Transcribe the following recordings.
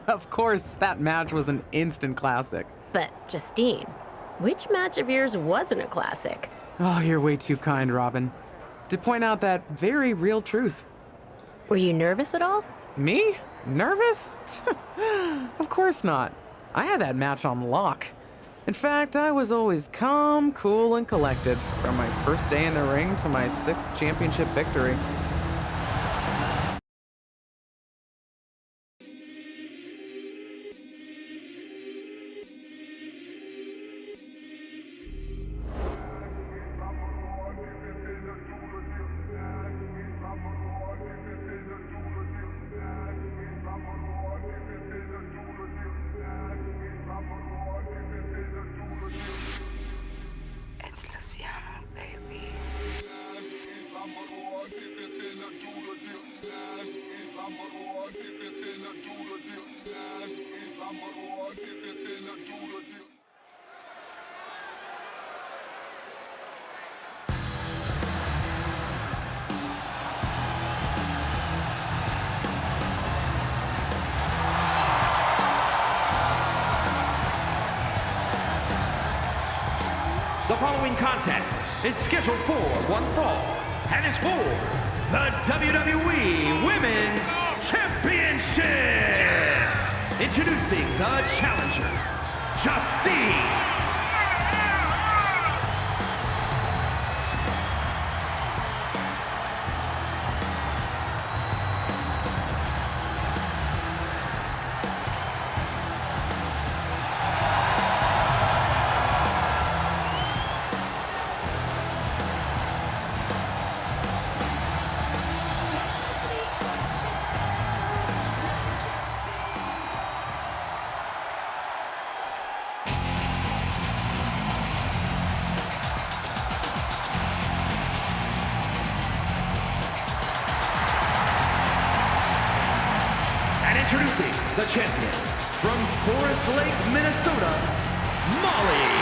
Of course, that match was an instant classic. But, Justine, which match of yours wasn't a classic? Oh, you're way too kind, Robin. To point out that very real truth. Were you nervous at all? Me? Nervous? Of course not. I had that match on lock. In fact, I was always calm, cool, and collected from my first day in the ring to my 6th championship victory. It's Luciano, baby. The following contest is scheduled for one fall and is for the WWE Women's Championship. Introducing the challenger, Justine. Introducing the champion from Forest Lake, Minnesota, Molly.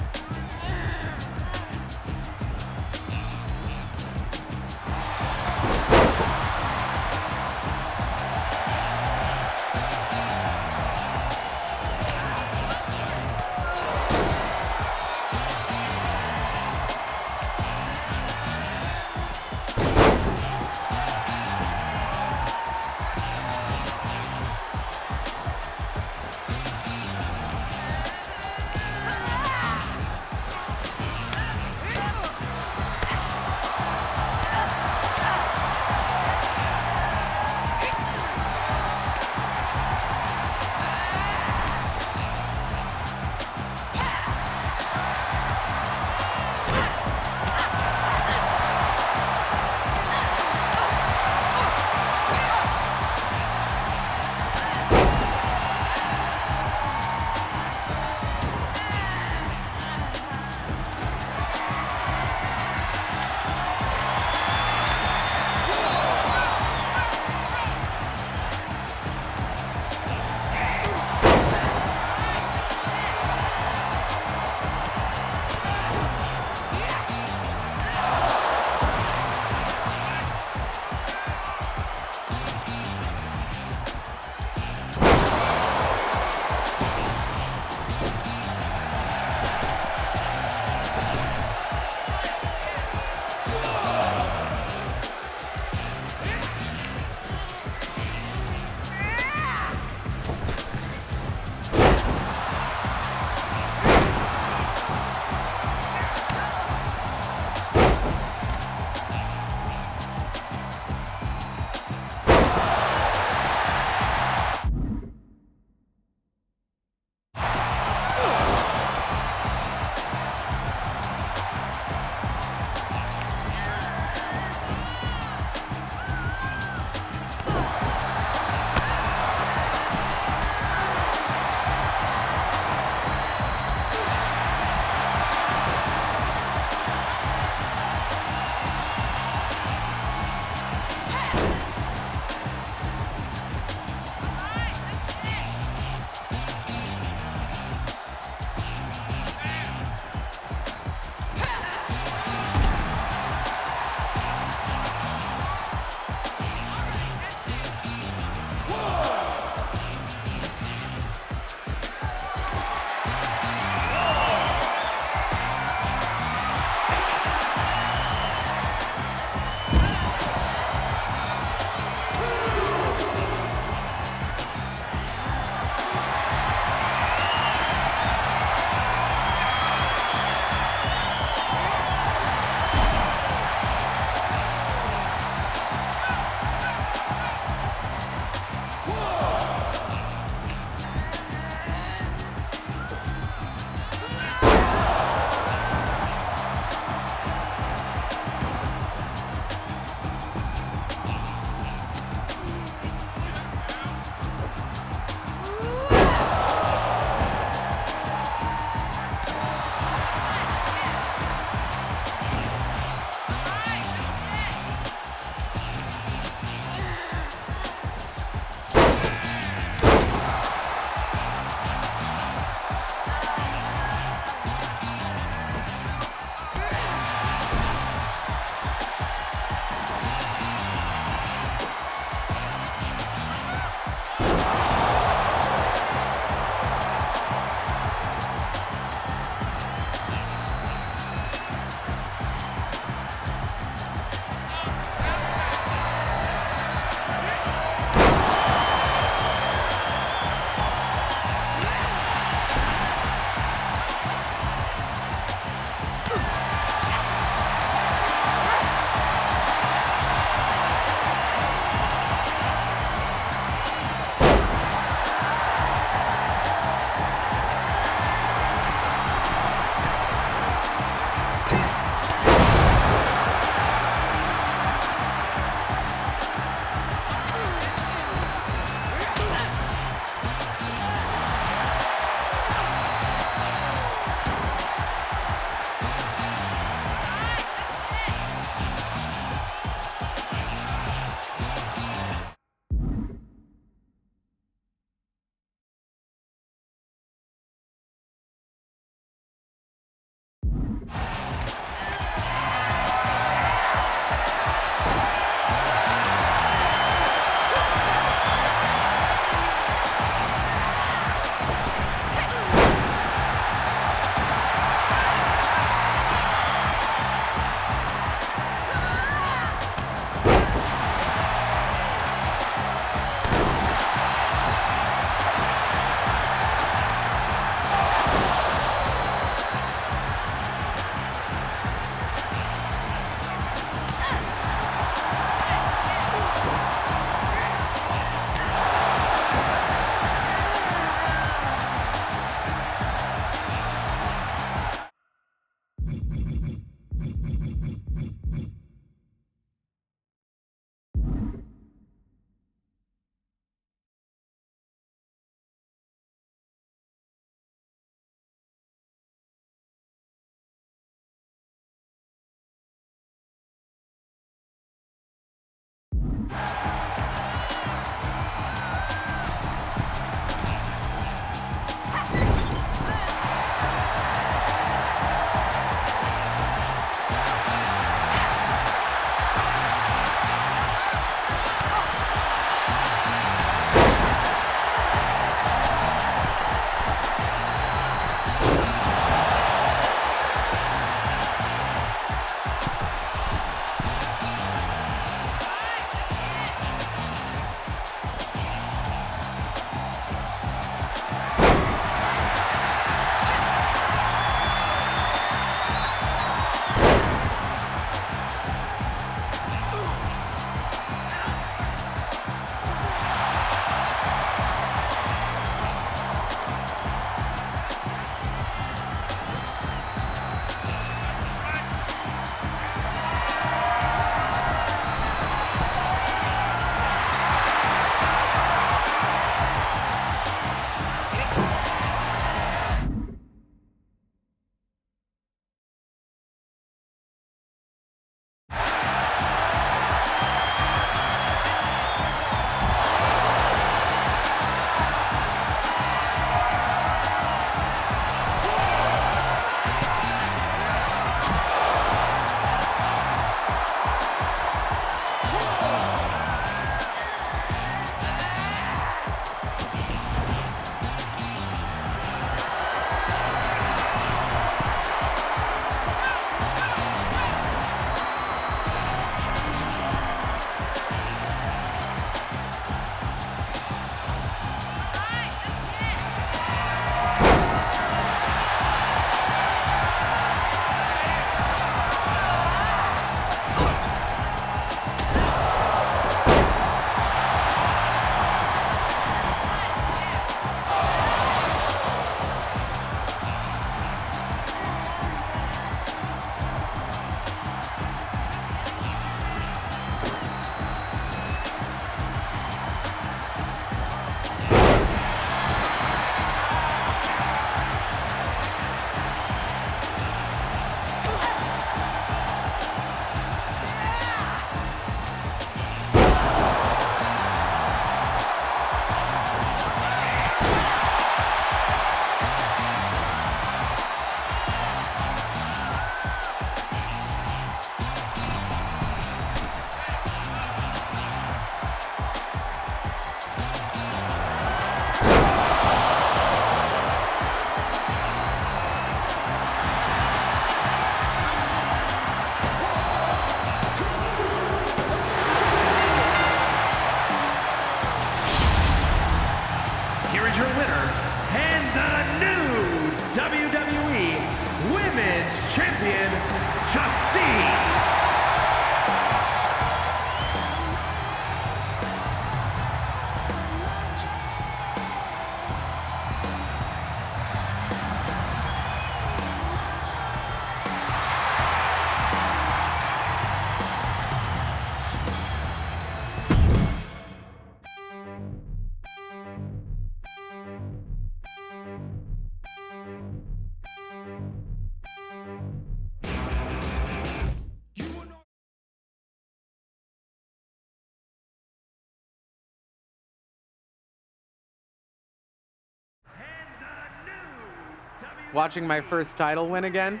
Watching my first title win again?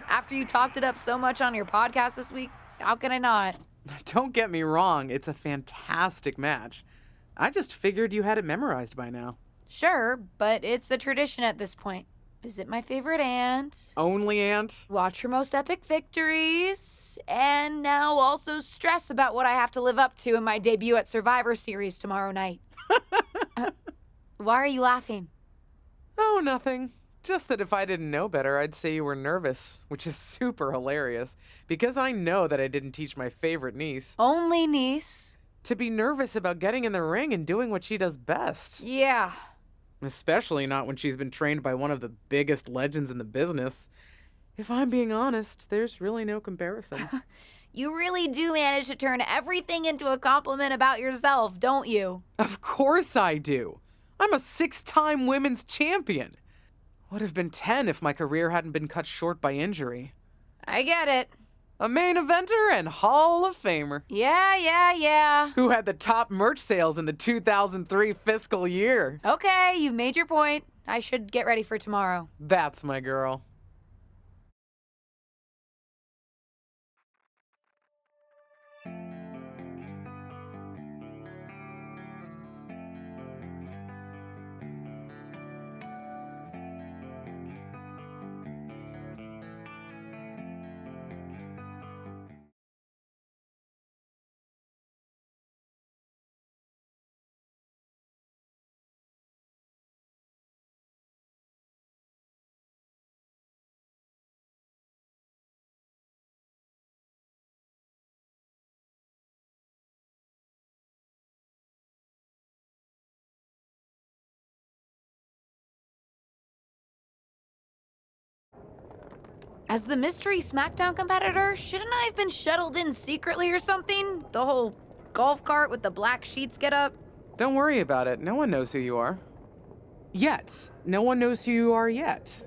After you talked it up so much on your podcast this week, how can I not? Don't get me wrong, it's a fantastic match. I just figured you had it memorized by now. Sure, but it's a tradition at this point. Visit my favorite aunt, Only aunt? watch her most epic victories, and now also stress about what I have to live up to in my debut at Survivor Series tomorrow night. Why are you laughing? Oh, nothing. Just that if I didn't know better, I'd say you were nervous, which is super hilarious, because I know that I didn't teach my favorite niece Only niece. to be nervous about getting in the ring and doing what she does best. Yeah. Especially not when she's been trained by one of the biggest legends in the business. If I'm being honest, there's really no comparison. You really do manage to turn everything into a compliment about yourself, don't you? Of course I do. I'm a 6-time women's champion. Would have been 10 if my career hadn't been cut short by injury. I get it. A main eventer and Hall of Famer. Yeah. Who had the top merch sales in the 2003 fiscal year. Okay, you've made your point. I should get ready for tomorrow. That's my girl. As the mystery SmackDown competitor, shouldn't I have been shuttled in secretly or something? The whole golf cart with the black sheets get up? Don't worry about it. No one knows who you are. Yet. No one knows who you are yet.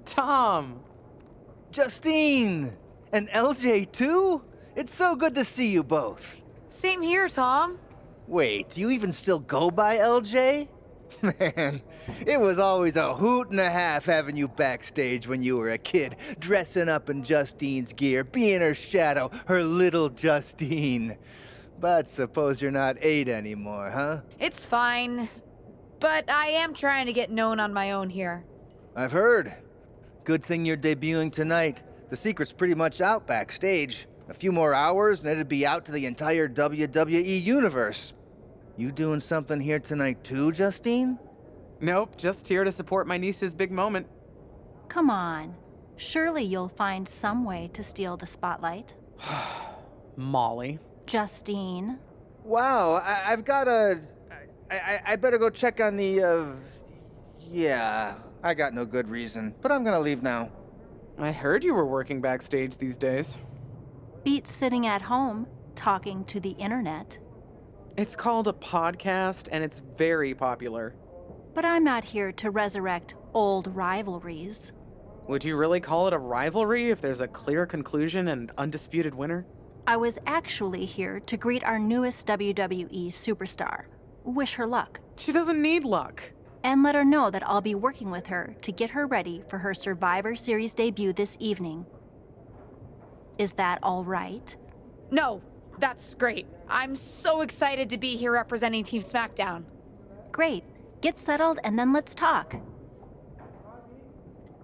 Tom. Justine! And LJ too? It's so good to see you both. Same here, Tom. Wait, do you even still go by LJ? Man, it was always a hoot and a half having you backstage when you were a kid, dressing up in Justine's gear, being her shadow, her little Justine. But suppose you're not 8 anymore, huh? It's fine. But I am trying to get known on my own here. I've heard. Good thing you're debuting tonight. The secret's pretty much out backstage. A few more hours and it'd be out to the entire WWE universe. You doing something here tonight too, Justine? Nope, just here to support my niece's big moment. Come on. Surely you'll find some way to steal the spotlight. Molly. Justine. Wow, I've got a... I better go check on the, Yeah, I got no good reason, but I'm gonna leave now. I heard you were working backstage these days. Beats sitting at home, talking to the internet. It's called a podcast, and it's very popular. But I'm not here to resurrect old rivalries. Would you really call it a rivalry if there's a clear conclusion and undisputed winner? I was actually here to greet our newest WWE superstar, wish her luck, She doesn't need luck. and let her know that I'll be working with her to get her ready for her Survivor Series debut this evening. Is that all right? No, that's great. I'm so excited to be here representing Team SmackDown. Great. Get settled and then let's talk.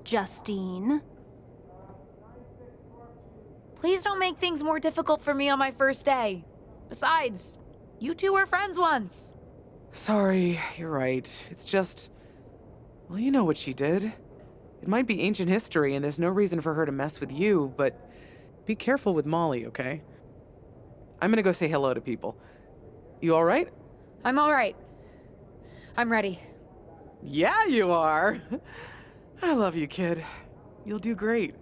Justine. Please don't make things more difficult for me on my first day. Besides, you two were friends once. Sorry, you're right. It's just... Well, you know what she did. It might be ancient history, and there's no reason for her to mess with you, but be careful with Molly, okay? I'm gonna go say hello to people. You alright? I'm all right. I'm ready. Yeah, you are! I love you, kid. You'll do great.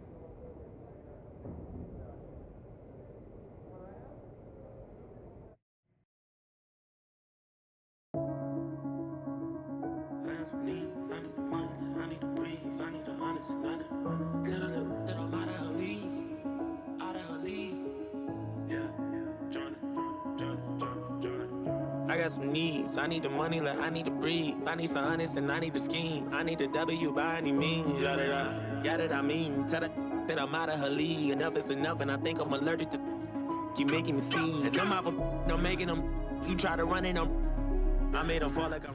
I got some needs. I need the money like I need to breathe. I need some honest and I need to scheme. I need the W by any means. Yada I mean. Tell that I'm out of her league. Enough is enough, and I think I'm allergic to keep making me sneeze. And them out of I'm making them. You try to run it, I made them fall like a.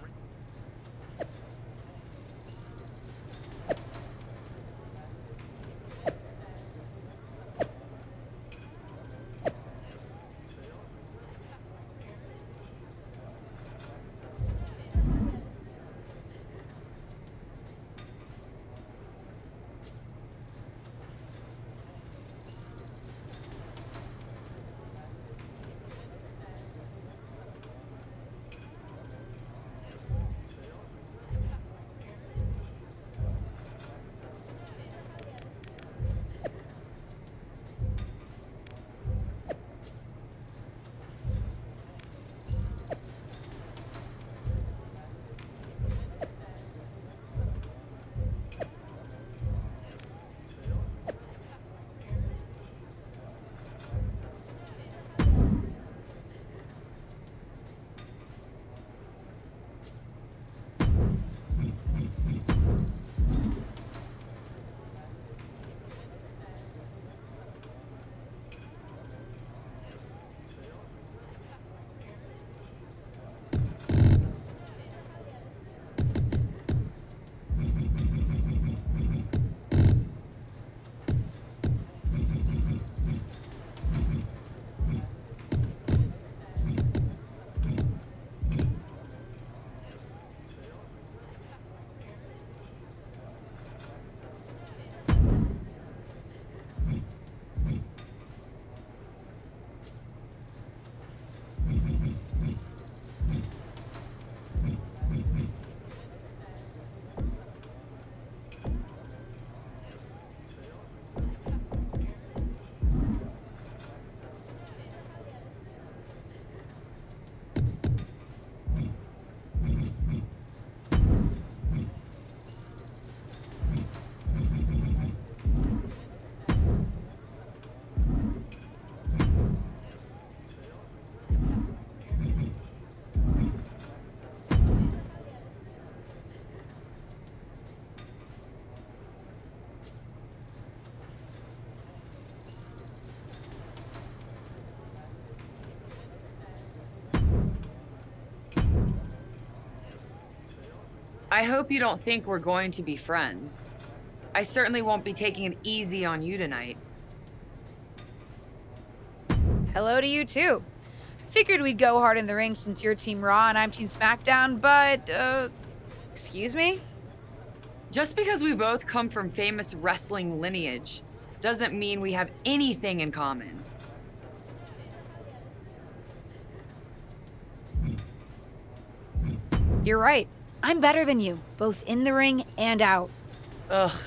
I hope you don't think we're going to be friends. I certainly won't be taking it easy on you tonight. Hello to you, too. Figured we'd go hard in the ring since you're Team Raw and I'm Team SmackDown, but, excuse me? Just because we both come from famous wrestling lineage doesn't mean we have anything in common. You're right. I'm better than you, both in the ring and out. Ugh.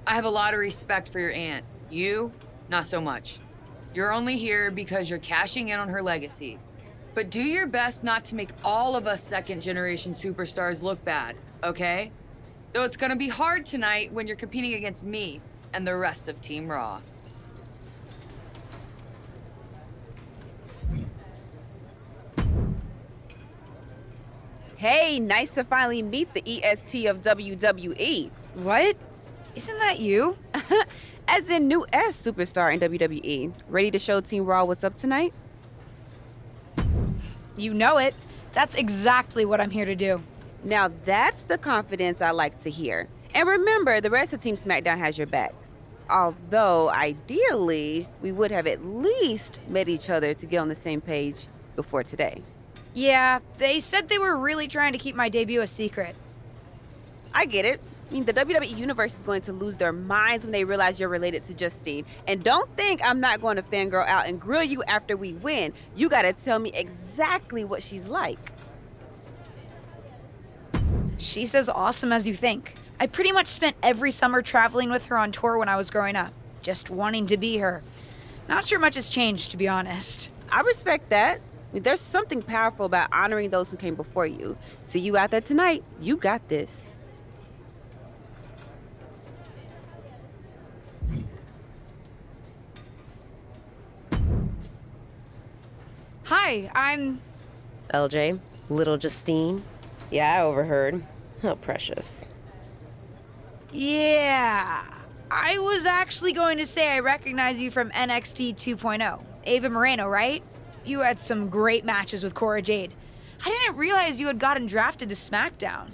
I have a lot of respect for your aunt. You, not so much. You're only here because you're cashing in on her legacy. But do your best not to make all of us second-generation superstars look bad, okay? Though it's gonna be hard tonight when you're competing against me and the rest of Team Raw. Hey, nice to finally meet the EST of WWE. What? Isn't that you? As in new S superstar in WWE. Ready to show Team Raw what's up tonight? You know it. That's exactly what I'm here to do. Now that's the confidence I like to hear. And remember, the rest of Team SmackDown has your back. Although, ideally, we would have at least met each other to get on the same page before today. Yeah, they said they were really trying to keep my debut a secret. I get it. I mean, the WWE Universe is going to lose their minds when they realize you're related to Justine. And don't think I'm not going to fangirl out and grill you after we win. You gotta tell me exactly what she's like. She's as awesome as you think. I pretty much spent every summer traveling with her on tour when I was growing up, just wanting to be her. Not sure much has changed, to be honest. I respect that. I mean, there's something powerful about honoring those who came before you. See you out there tonight. You got this. Hi, I'm LJ, little Justine? Yeah, I overheard. How precious. Yeah. I was actually going to say I recognize you from NXT 2.0. Ava Moreno, right? You had some great matches with Cora Jade. I didn't realize you had gotten drafted to SmackDown.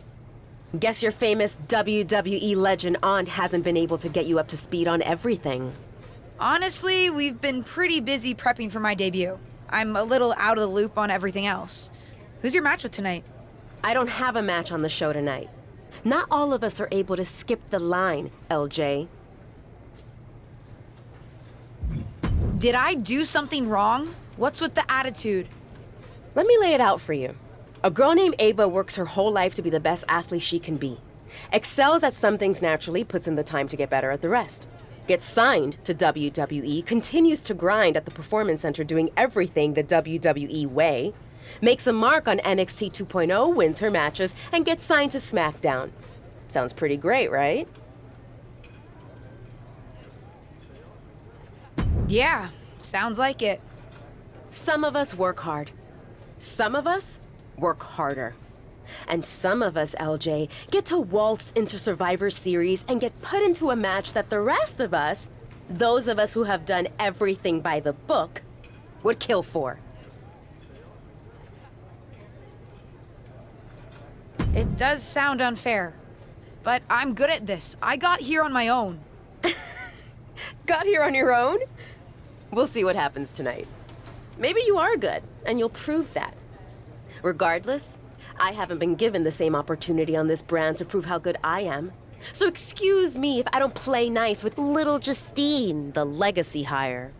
Guess your famous WWE legend aunt hasn't been able to get you up to speed on everything. Honestly, we've been pretty busy prepping for my debut. I'm a little out of the loop on everything else. Who's your match with tonight? I don't have a match on the show tonight. Not all of us are able to skip the line, LJ. Did I do something wrong? What's with the attitude? Let me lay it out for you. A girl named Ava works her whole life to be the best athlete she can be. Excels at some things naturally, puts in the time to get better at the rest. Gets signed to WWE, continues to grind at the Performance Center doing everything the WWE way, makes a mark on NXT 2.0, wins her matches, and gets signed to SmackDown. Sounds pretty great, right? Yeah, sounds like it. Some of us work hard. Some of us work harder. And some of us, LJ, get to waltz into Survivor Series and get put into a match that the rest of us, those of us who have done everything by the book, would kill for. It does sound unfair, but I'm good at this. I got here on my own. Got here on your own? We'll see what happens tonight. Maybe you are good, and you'll prove that. Regardless, I haven't been given the same opportunity on this brand to prove how good I am. So excuse me if I don't play nice with little Justine, the legacy hire.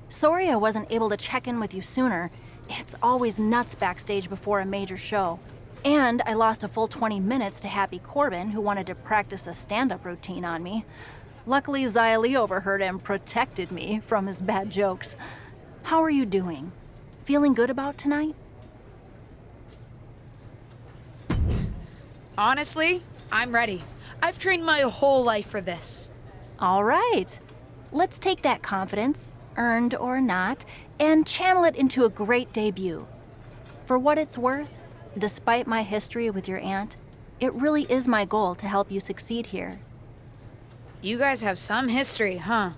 Sorry I wasn't able to check in with you sooner. It's always nuts backstage before a major show. And I lost a full 20 minutes to Happy Corbin, who wanted to practice a stand-up routine on me. Luckily, Xia Li overheard and protected me from his bad jokes. How are you doing? Feeling good about tonight? Honestly, I'm ready. I've trained my whole life for this. All right. Let's take that confidence, earned or not, and channel it into a great debut. For what it's worth, despite my history with your aunt, it really is my goal to help you succeed here. You guys have some history, huh?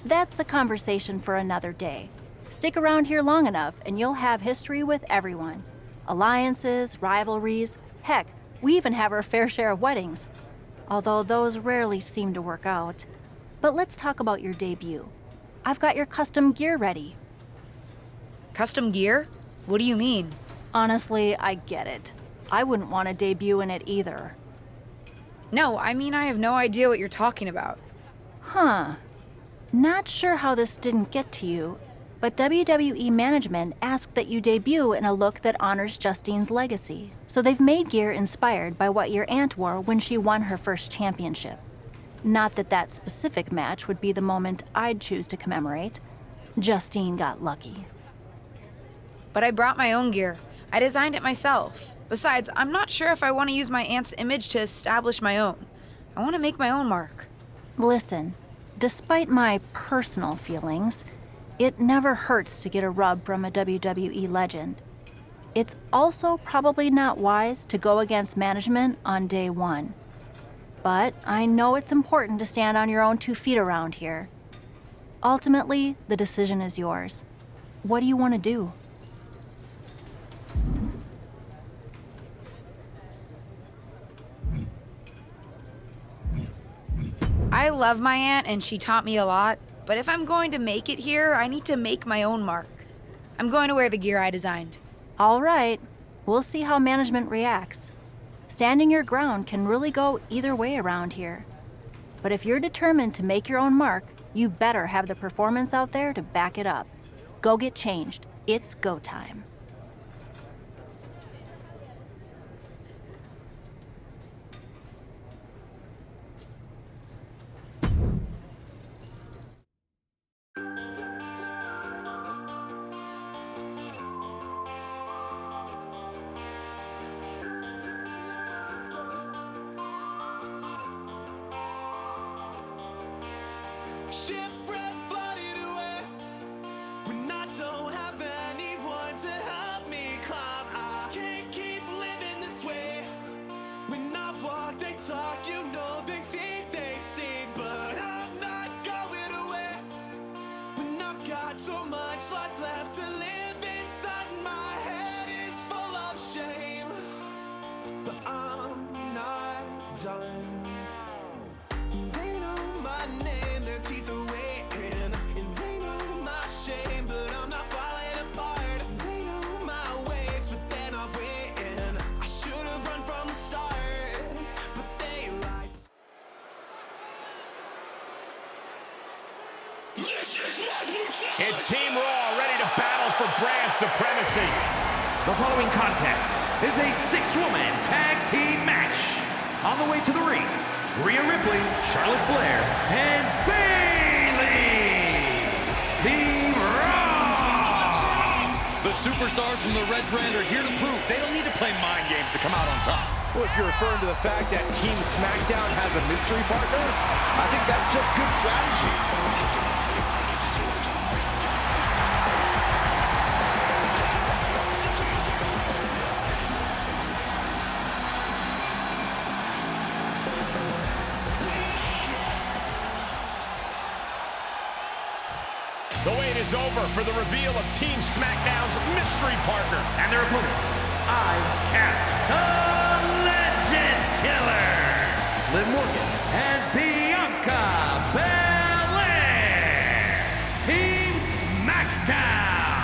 That's a conversation for another day. Stick around here long enough and you'll have history with everyone. Alliances, rivalries, heck, we even have our fair share of weddings. Although those rarely seem to work out. But let's talk about your debut. I've got your custom gear ready. Custom gear? What do you mean? Honestly, I get it. I wouldn't want to debut in it either. No, I mean I have no idea what you're talking about. Huh. Not sure how this didn't get to you, but WWE management asked that you debut in a look that honors Justine's legacy. So they've made gear inspired by what your aunt wore when she won her first championship. Not that that specific match would be the moment I'd choose to commemorate. Justine got lucky. But I brought my own gear. I designed it myself. Besides, I'm not sure if I want to use my aunt's image to establish my own. I want to make my own mark. Listen, despite my personal feelings, it never hurts to get a rub from a WWE legend. It's also probably not wise to go against management on day one. But I know it's important to stand on your own 2 feet around here. Ultimately, the decision is yours. What do you want to do? I love my aunt and she taught me a lot, but if I'm going to make it here, I need to make my own mark. I'm going to wear the gear I designed. All right, we'll see how management reacts. Standing your ground can really go either way around here. But if you're determined to make your own mark, you better have the performance out there to back it up. Go get changed. It's go time. talk, you know they think they see, but I'm not going away. When I've got so much life left to live inside, my head is full of shame, but I'm not done. They know my name, their teeth are waiting, and they know my shame, but I'm not falling apart. They know my ways, but they're not waiting. I should have run from the start, but they lied. It's Team Raw ready to battle for brand supremacy. The following contest is a six-woman tag team match. On the way to the ring, Rhea Ripley, Charlotte Flair, and Bayley. Team Raw. The superstars from the Red Brand are here to prove they don't need to play mind games to come out on top. Well, if you're referring to the fact that Team SmackDown has a mystery partner, I think that's just good strategy. The wait is over for the reveal of Team SmackDown's mystery partner. And their opponents, the Legend Killer, Liv Morgan and Bianca Belair. Team SmackDown.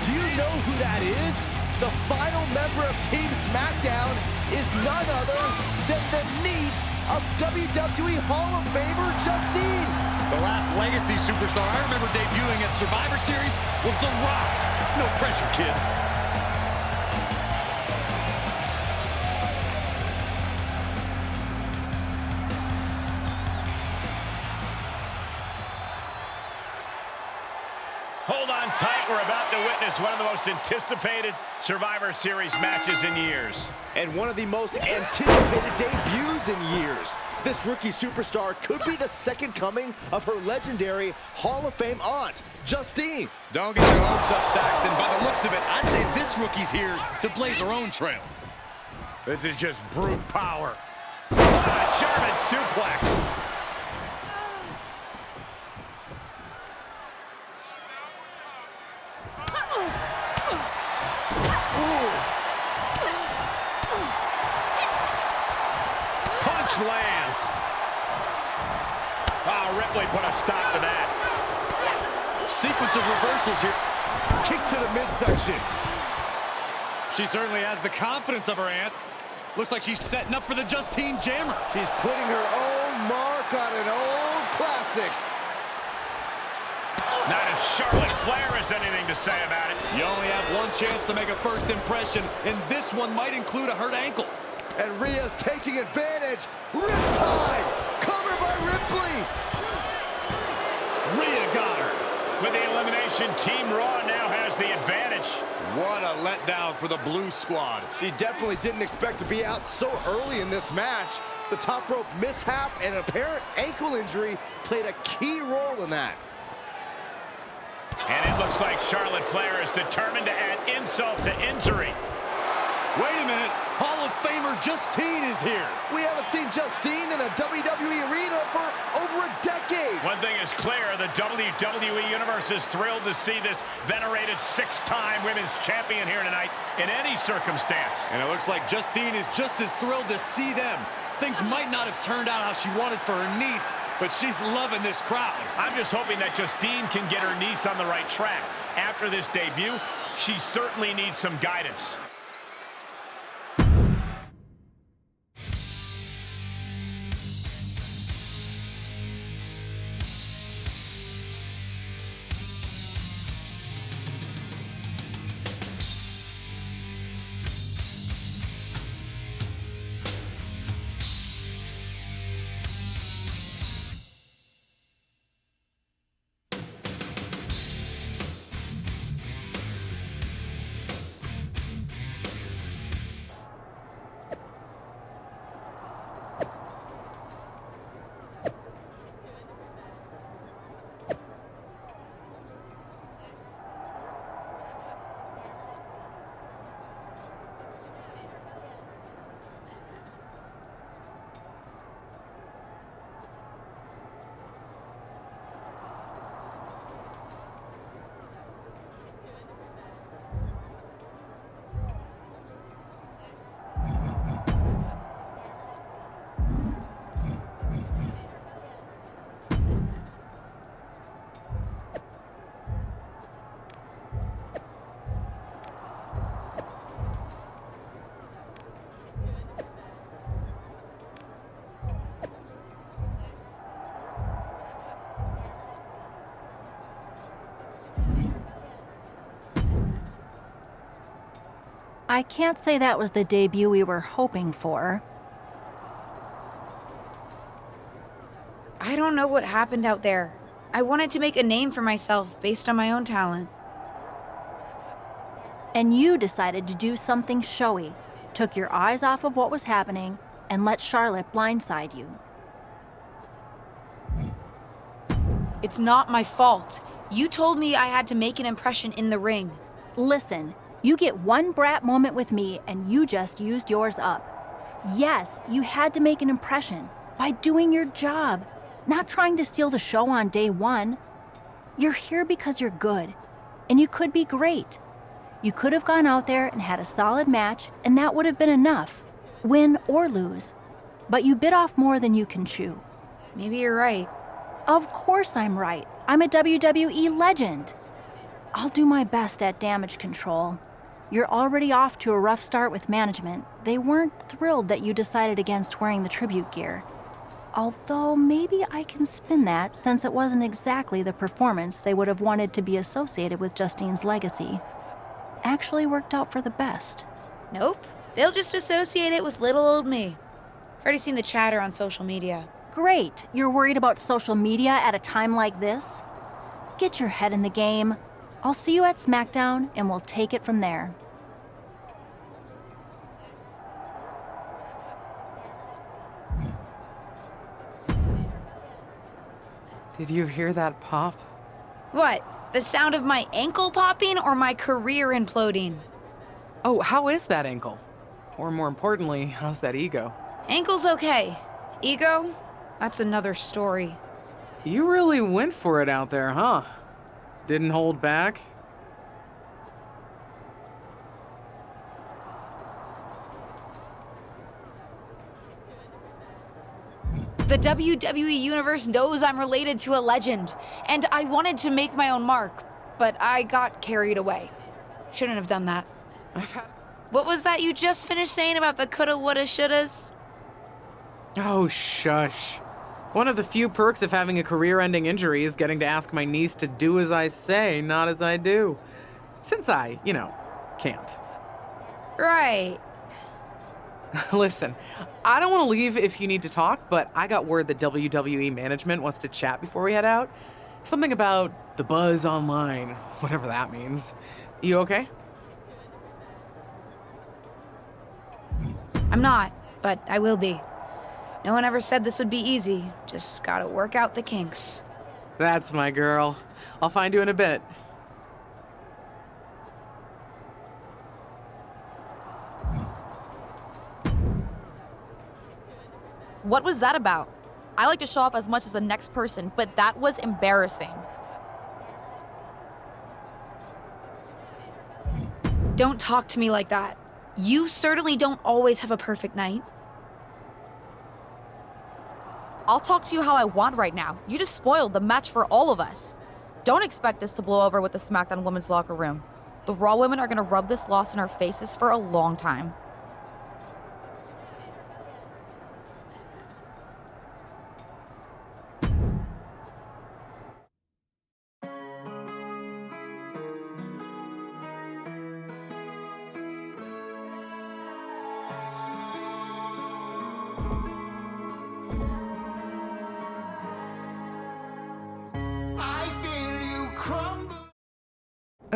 Do you know who that is? The final member of Team SmackDown is none other than the niece of WWE Hall of Famer Justine. The last legacy superstar I remember debuting at Survivor Series was The Rock. No pressure, kid. Hold on tight. We're about to witness one of the most anticipated Survivor Series matches in years. And one of the most anticipated debuts in years. This rookie superstar could be the second coming of her legendary Hall of Fame aunt, Justine. Don't get your hopes up, Saxton. By the looks of it, I'd say this rookie's here to blaze her own trail. This is just brute power. A German suplex. Lands. Oh, Ripley put a stop to that. Sequence of reversals here. Kick to the midsection. She certainly has the confidence of her aunt. Looks like she's setting up for the Justine Jammer. She's putting her own mark on an old classic. Not if Charlotte Flair has anything to say about it. You only have one chance to make a first impression, and this one might include a hurt ankle. And Rhea's taking advantage. Riptide! Cover by Ripley! Rhea got her. With the elimination, Team Raw now has the advantage. What a letdown for the Blue Squad. She definitely didn't expect to be out so early in this match. The top rope mishap and apparent ankle injury played a key role in that. And it looks like Charlotte Flair is determined to add insult to injury. Wait a minute. Hall of Famer Justine is here. We haven't seen Justine in a WWE arena for over a decade. One thing is clear, the WWE Universe is thrilled to see this venerated six-time women's champion here tonight in any circumstance. And it looks like Justine is just as thrilled to see them. Things might not have turned out how she wanted for her niece, but she's loving this crowd. I'm just hoping that Justine can get her niece on the right track. After this debut, she certainly needs some guidance. I can't say that was the debut we were hoping for. I don't know what happened out there. I wanted to make a name for myself based on my own talent. And you decided to do something showy, took your eyes off of what was happening, and let Charlotte blindside you. It's not my fault. You told me I had to make an impression in the ring. Listen, you get one brat moment with me and you just used yours up. Yes, you had to make an impression by doing your job, not trying to steal the show on day one. You're here because you're good, and you could be great. You could have gone out there and had a solid match, and that would have been enough, win or lose. But you bit off more than you can chew. Maybe you're right. Of course I'm right. I'm a WWE legend. I'll do my best at damage control. You're already off to a rough start with management. They weren't thrilled that you decided against wearing the tribute gear. Although maybe I can spin that, since it wasn't exactly the performance they would have wanted to be associated with Justine's legacy. Actually worked out for the best. Nope. They'll just associate it with little old me. I've already seen the chatter on social media. Great. You're worried about social media at a time like this? Get your head in the game. I'll see you at SmackDown, and we'll take it from there. Did you hear that pop? What? The sound of my ankle popping or my career imploding? Oh, how is that ankle? Or more importantly, how's that ego? Ankle's okay. Ego? That's another story. You really went for it out there, huh? Didn't hold back? The WWE Universe knows I'm related to a legend, and I wanted to make my own mark, but I got carried away. Shouldn't have done that. What was that you just finished saying about the coulda, woulda, shouldas? Oh, shush. One of the few perks of having a career-ending injury is getting to ask my niece to do as I say, not as I do. Since I, can't. Right. Listen, I don't want to leave if you need to talk, but I got word that WWE management wants to chat before we head out. Something about the buzz online, whatever that means. You okay? I'm not, but I will be. No one ever said this would be easy. Just gotta work out the kinks. That's my girl. I'll find you in a bit. What was that about? I like to show off as much as the next person, but that was embarrassing. Don't talk to me like that. You certainly don't always have a perfect night. I'll talk to you how I want right now. You just spoiled the match for all of us. Don't expect this to blow over with the SmackDown women's locker room. The Raw women are gonna rub this loss in our faces for a long time.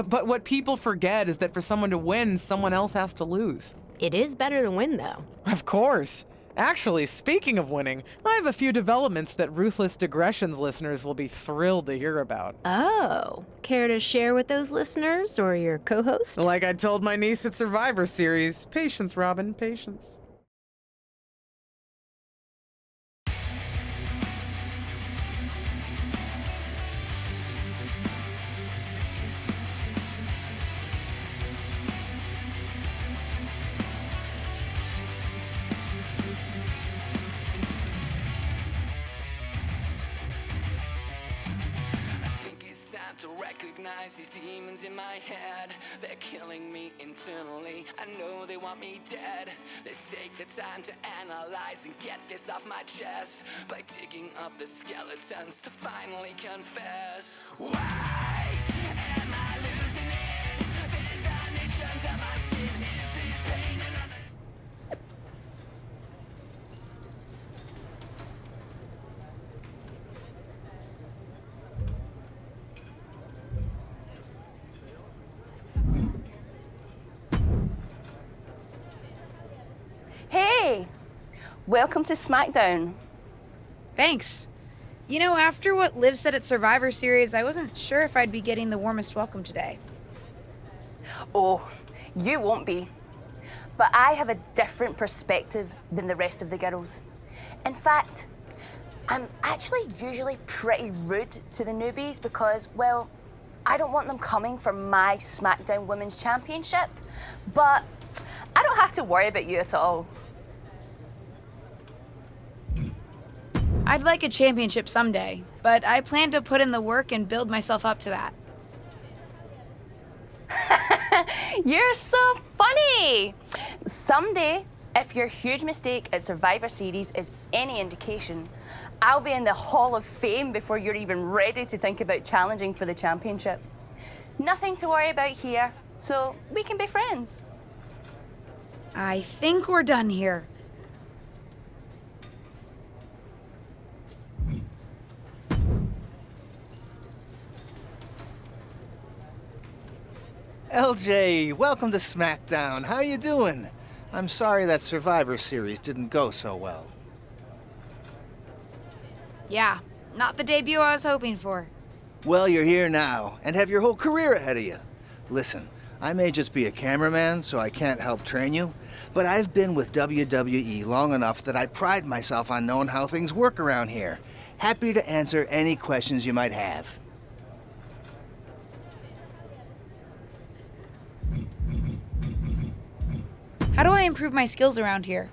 But what people forget is that for someone to win, someone else has to lose. It is better to win, though. Of course. Actually, speaking of winning, I have a few developments that Ruthless Digressions listeners will be thrilled to hear about. Oh, care to share with those listeners or your co-host? Like I told my niece at Survivor Series, patience, Robin, patience. To recognize these demons in my head, they're killing me internally. I know they want me dead. Let's take the time to analyze and get this off my chest by digging up the skeletons to finally confess. Why am I losing it? There's an itch under my skin. Is this Welcome to SmackDown. Thanks. You know, after what Liv said at Survivor Series, I wasn't sure if I'd be getting the warmest welcome today. Oh, you won't be. But I have a different perspective than the rest of the girls. In fact, I'm actually usually pretty rude to the newbies because, well, I don't want them coming for my SmackDown Women's Championship. But I don't have to worry about you at all. I'd like a championship someday, but I plan to put in the work and build myself up to that. You're so funny! Someday, if your huge mistake at Survivor Series is any indication, I'll be in the Hall of Fame before you're even ready to think about challenging for the championship. Nothing to worry about here, so we can be friends. I think we're done here. LJ, welcome to SmackDown. How you doing? I'm sorry that Survivor Series didn't go so well. Yeah, not the debut I was hoping for. Well, you're here now, and have your whole career ahead of you. Listen, I may just be a cameraman, so I can't help train you, but I've been with WWE long enough that I pride myself on knowing how things work around here. Happy to answer any questions you might have. How do I improve my skills around here?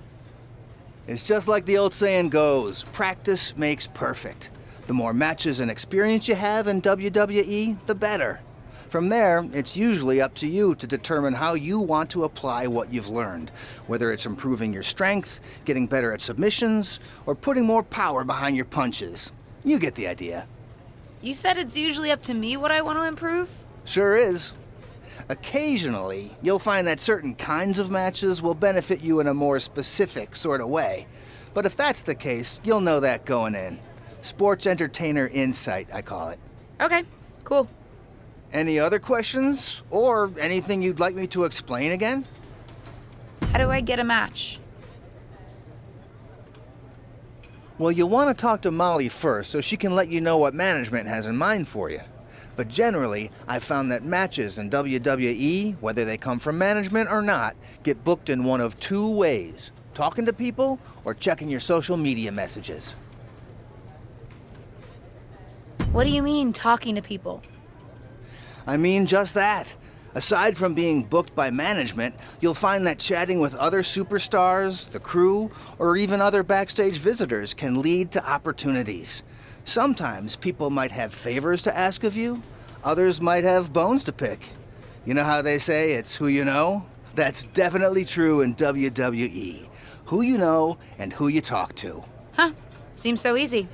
It's just like the old saying goes, practice makes perfect. The more matches and experience you have in WWE, the better. From there, it's usually up to you to determine how you want to apply what you've learned, whether it's improving your strength, getting better at submissions, or putting more power behind your punches. You get the idea. You said it's usually up to me what I want to improve? Sure is. Occasionally, you'll find that certain kinds of matches will benefit you in a more specific sort of way. But if that's the case, you'll know that going in. Sports entertainer insight, I call it. Okay, cool. Any other questions? Or anything you'd like me to explain again? How do I get a match? Well, you'll want to talk to Molly first so she can let you know what management has in mind for you. But generally, I've found that matches in WWE, whether they come from management or not, get booked in one of two ways: talking to people or checking your social media messages. What do you mean, talking to people? I mean just that. Aside from being booked by management, you'll find that chatting with other superstars, the crew, or even other backstage visitors can lead to opportunities. Sometimes people might have favors to ask of you, others might have bones to pick. You know how they say it's who you know? That's definitely true in WWE. Who you know and who you talk to. Huh, seems so easy.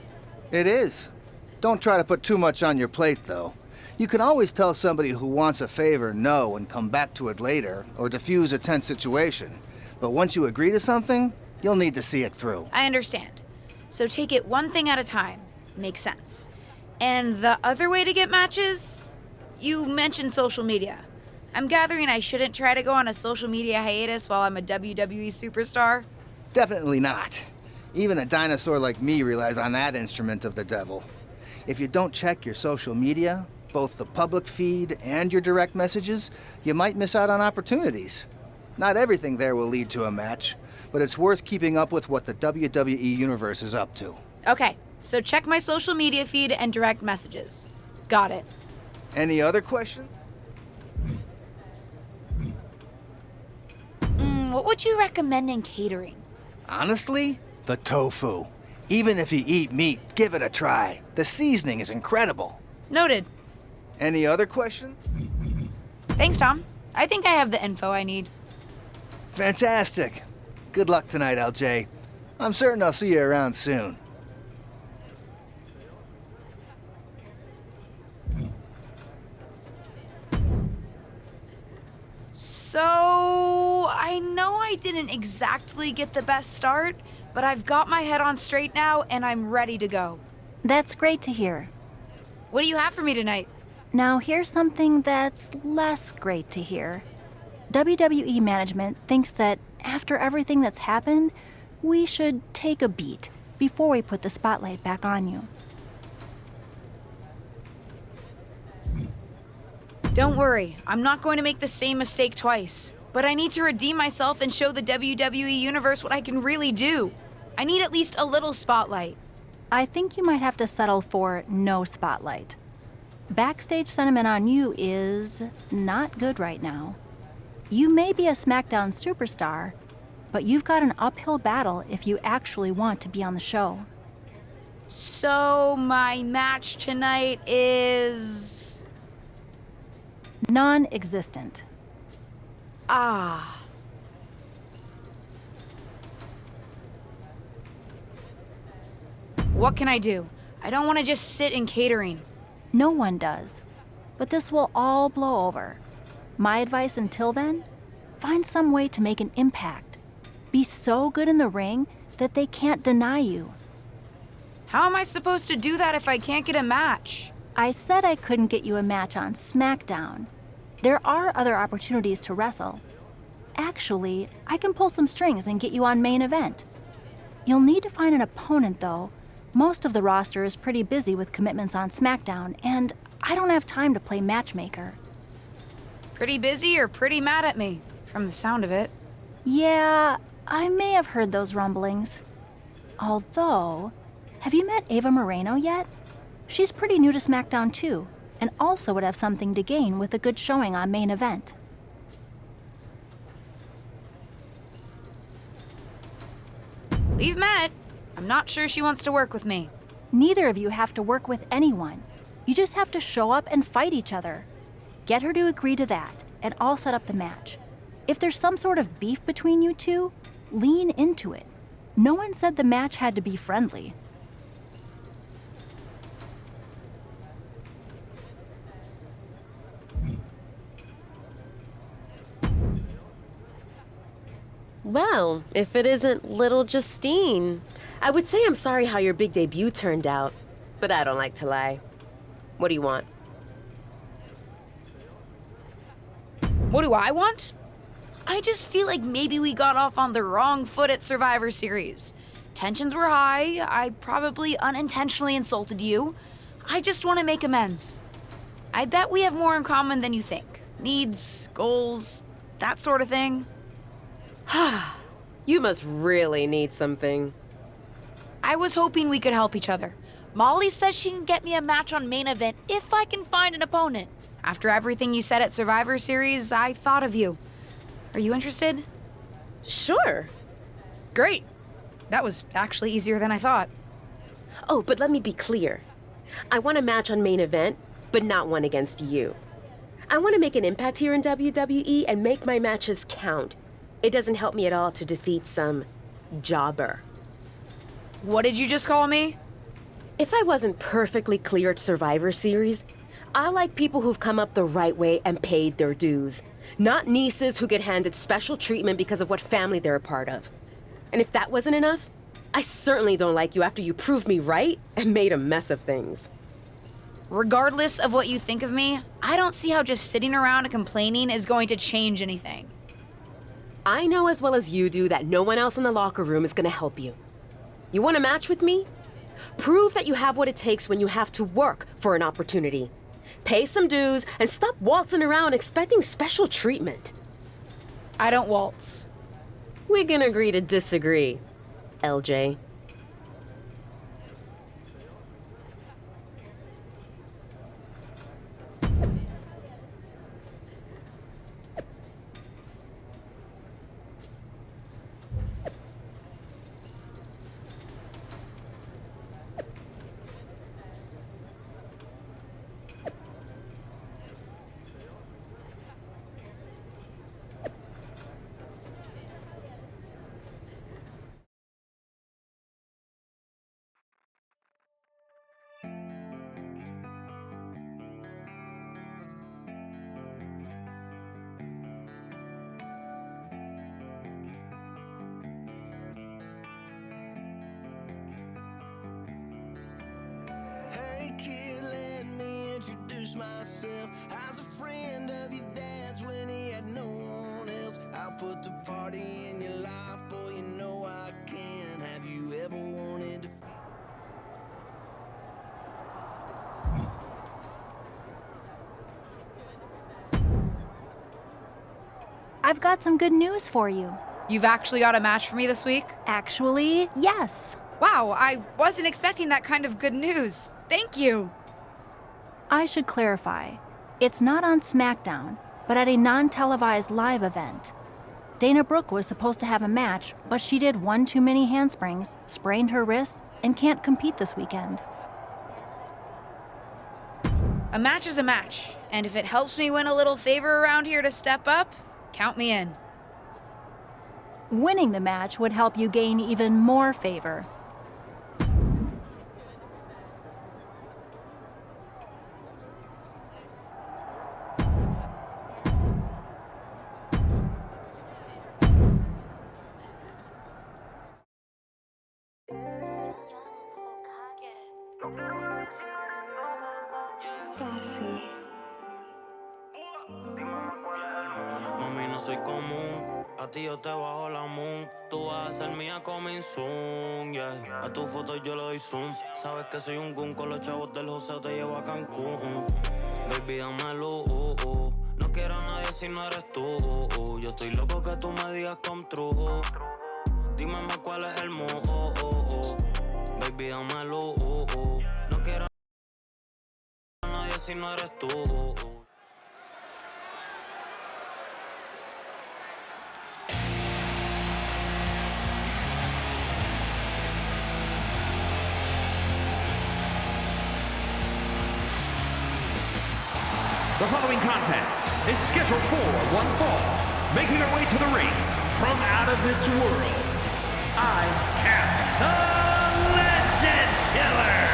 It is. Don't try to put too much on your plate, though. You can always tell somebody who wants a favor no and come back to it later, or diffuse a tense situation. But once you agree to something, you'll need to see it through. I understand. So take it one thing at a time. Makes sense. And the other way to get matches? You mentioned social media. I'm gathering I shouldn't try to go on a social media hiatus while I'm a WWE superstar? Definitely not. Even a dinosaur like me relies on that instrument of the devil. If you don't check your social media, both the public feed and your direct messages, you might miss out on opportunities. Not everything there will lead to a match, but it's worth keeping up with what the WWE Universe is up to. Okay, so check my social media feed and direct messages. Got it. Any other questions? What would you recommend in catering? Honestly, the tofu. Even if you eat meat, give it a try. The seasoning is incredible. Noted. Any other questions? Thanks, Tom. I think I have the info I need. Fantastic. Good luck tonight, LJ. I'm certain I'll see you around soon. So, I know I didn't exactly get the best start, but I've got my head on straight now and I'm ready to go. That's great to hear. What do you have for me tonight? Now here's something that's less great to hear. WWE management thinks that after everything that's happened, we should take a beat before we put the spotlight back on you. Don't worry, I'm not going to make the same mistake twice. But I need to redeem myself and show the WWE Universe what I can really do. I need at least a little spotlight. I think you might have to settle for no spotlight. Backstage sentiment on you is not good right now. You may be a SmackDown superstar, but you've got an uphill battle if you actually want to be on the show. So my match tonight is... non-existent. Ah. What can I do? I don't want to just sit in catering. No one does. But this will all blow over. My advice until then, find some way to make an impact. Be so good in the ring that they can't deny you. How am I supposed to do that if I can't get a match? I said I couldn't get you a match on SmackDown. There are other opportunities to wrestle. Actually, I can pull some strings and get you on main event. You'll need to find an opponent, though. Most of the roster is pretty busy with commitments on SmackDown, and I don't have time to play matchmaker. Pretty busy or pretty mad at me, from the sound of it. Yeah, I may have heard those rumblings. Although, have you met Ava Moreno yet? She's pretty new to SmackDown too, and also would have something to gain with a good showing on main event. We've met. I'm not sure she wants to work with me. Neither of you have to work with anyone. You just have to show up and fight each other. Get her to agree to that, and I'll set up the match. If there's some sort of beef between you two, lean into it. No one said the match had to be friendly. Well, if it isn't little Justine, I would say I'm sorry how your big debut turned out, but I don't like to lie. What do you want? What do I want? I just feel like maybe we got off on the wrong foot at Survivor Series. Tensions were high. I probably unintentionally insulted you. I just want to make amends. I bet we have more in common than you think. Needs, goals, that sort of thing. You must really need something. I was hoping we could help each other. Molly says she can get me a match on main event if I can find an opponent. After everything you said at Survivor Series, I thought of you. Are you interested? Sure. Great. That was actually easier than I thought. Oh, but let me be clear. I want a match on main event, but not one against you. I want to make an impact here in WWE and make my matches count. It doesn't help me at all to defeat some jobber. What did you just call me? If I wasn't perfectly clear at Survivor Series, I like people who've come up the right way and paid their dues. Not nieces who get handed special treatment because of what family they're a part of. And if that wasn't enough, I certainly don't like you after you proved me right and made a mess of things. Regardless of what you think of me, I don't see how just sitting around and complaining is going to change anything. I know as well as you do that no one else in the locker room is going to help you. You want a match with me? Prove that you have what it takes when you have to work for an opportunity. Pay some dues and stop waltzing around expecting special treatment. I don't waltz. We can agree to disagree, LJ. Hey kid, let me introduce myself. I was a friend of your dad's when he had no one else. I I'll put the party in your life, boy, you know I can. Have you ever wanted to feel? I've got some good news for you. You've actually got a match for me this week? Actually, yes. Wow, I wasn't expecting that kind of good news. Thank you. I should clarify. It's not on SmackDown, but at a non-televised live event. Dana Brooke was supposed to have a match, but she did one too many handsprings, sprained her wrist, and can't compete this weekend. A match is a match, and if it helps me win a little favor around here to step up, count me in. Winning the match would help you gain even more favor. Mami, no soy común. A ti yo te bajo la moon. Tú vas a ser mía coming soon, yeah. A tu foto yo le doy zoom. Sabes que soy un gun. Con los chavos del José te llevo a Cancún. Baby, dame luz. No quiero a nadie si no eres tú. Yo estoy loco que tú me digas come true. Dime más cuál es el mood. Baby, dame luz. No quiero a nadie si no eres tú. The following contest is scheduled for one fall. Making her way to the ring from out of this world, I am the Legend Killer.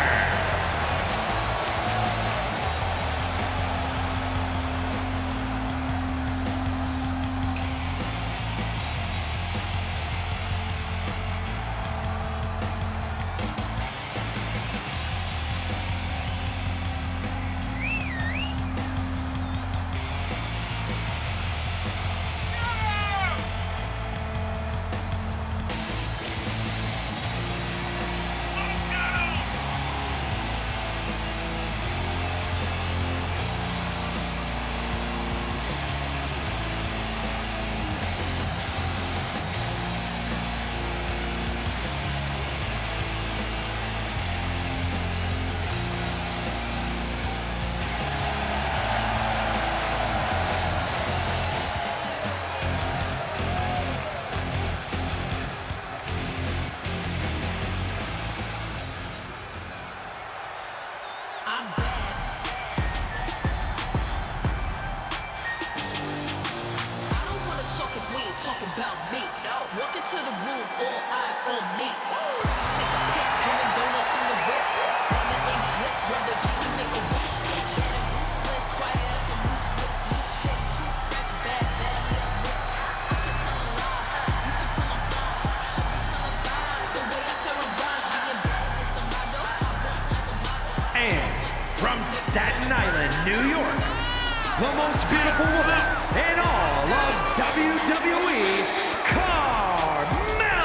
From Staten Island, New York, the most beautiful woman in all of WWE, Carmella!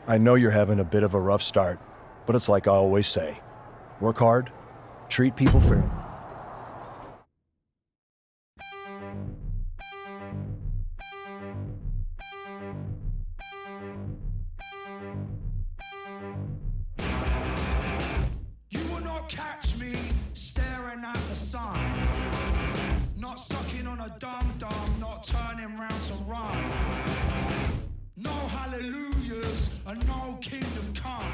I know you're having a bit of a rough start, but it's like I always say, work hard, treat people fairly. You will not catch me staring at the sun, not sucking on a dum-dum, not turning round to run. No hallelujahs and no kingdom come.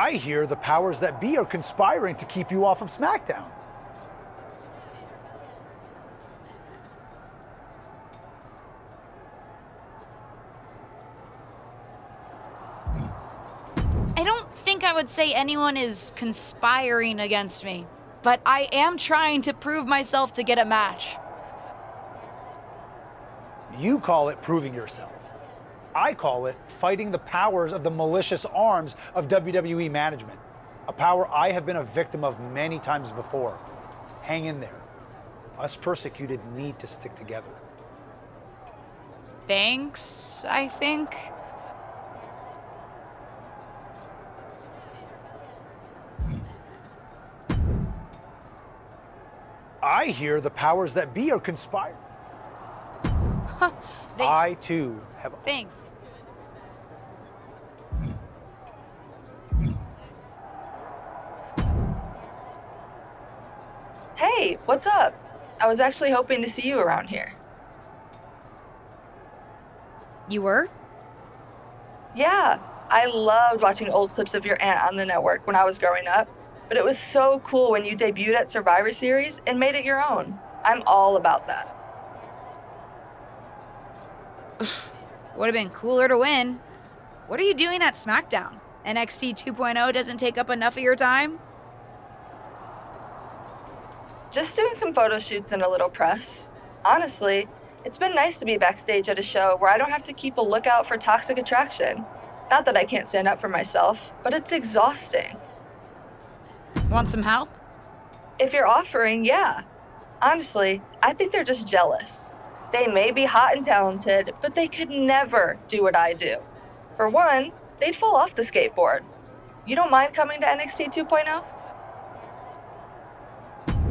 I hear the powers that be are conspiring to keep you off of SmackDown. I don't think I would say anyone is conspiring against me, but I am trying to prove myself to get a match. You call it proving yourself. I call it fighting the powers of the malicious arms of WWE management, a power I have been a victim of many times before. Hang in there. Us persecuted need to stick together. Thanks, I think. I hear the powers that be are conspiring. I too have. Thanks. Hey, what's up? I was actually hoping to see you around here. You were? Yeah, I loved watching old clips of your aunt on the network when I was growing up, but it was so cool when you debuted at Survivor Series and made it your own. I'm all about that. Would have been cooler to win. What are you doing at SmackDown? NXT 2.0 doesn't take up enough of your time? Just doing some photo shoots and a little press. Honestly, it's been nice to be backstage at a show where I don't have to keep a lookout for toxic attraction. Not that I can't stand up for myself, but it's exhausting. Want some help? If you're offering, yeah. Honestly, I think they're just jealous. They may be hot and talented, but they could never do what I do. For one, they'd fall off the skateboard. You don't mind coming to NXT 2.0?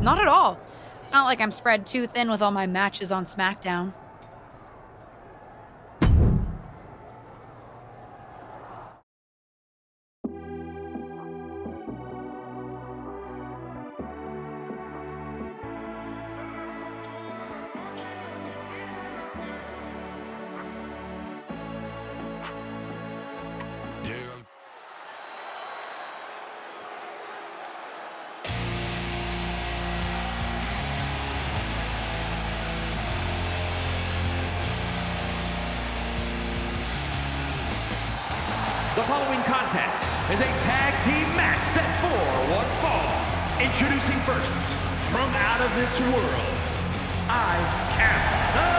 Not at all. It's not like I'm spread too thin with all my matches on SmackDown. The following contest is a tag team match set for one fall. Introducing first, from out of this world, I am the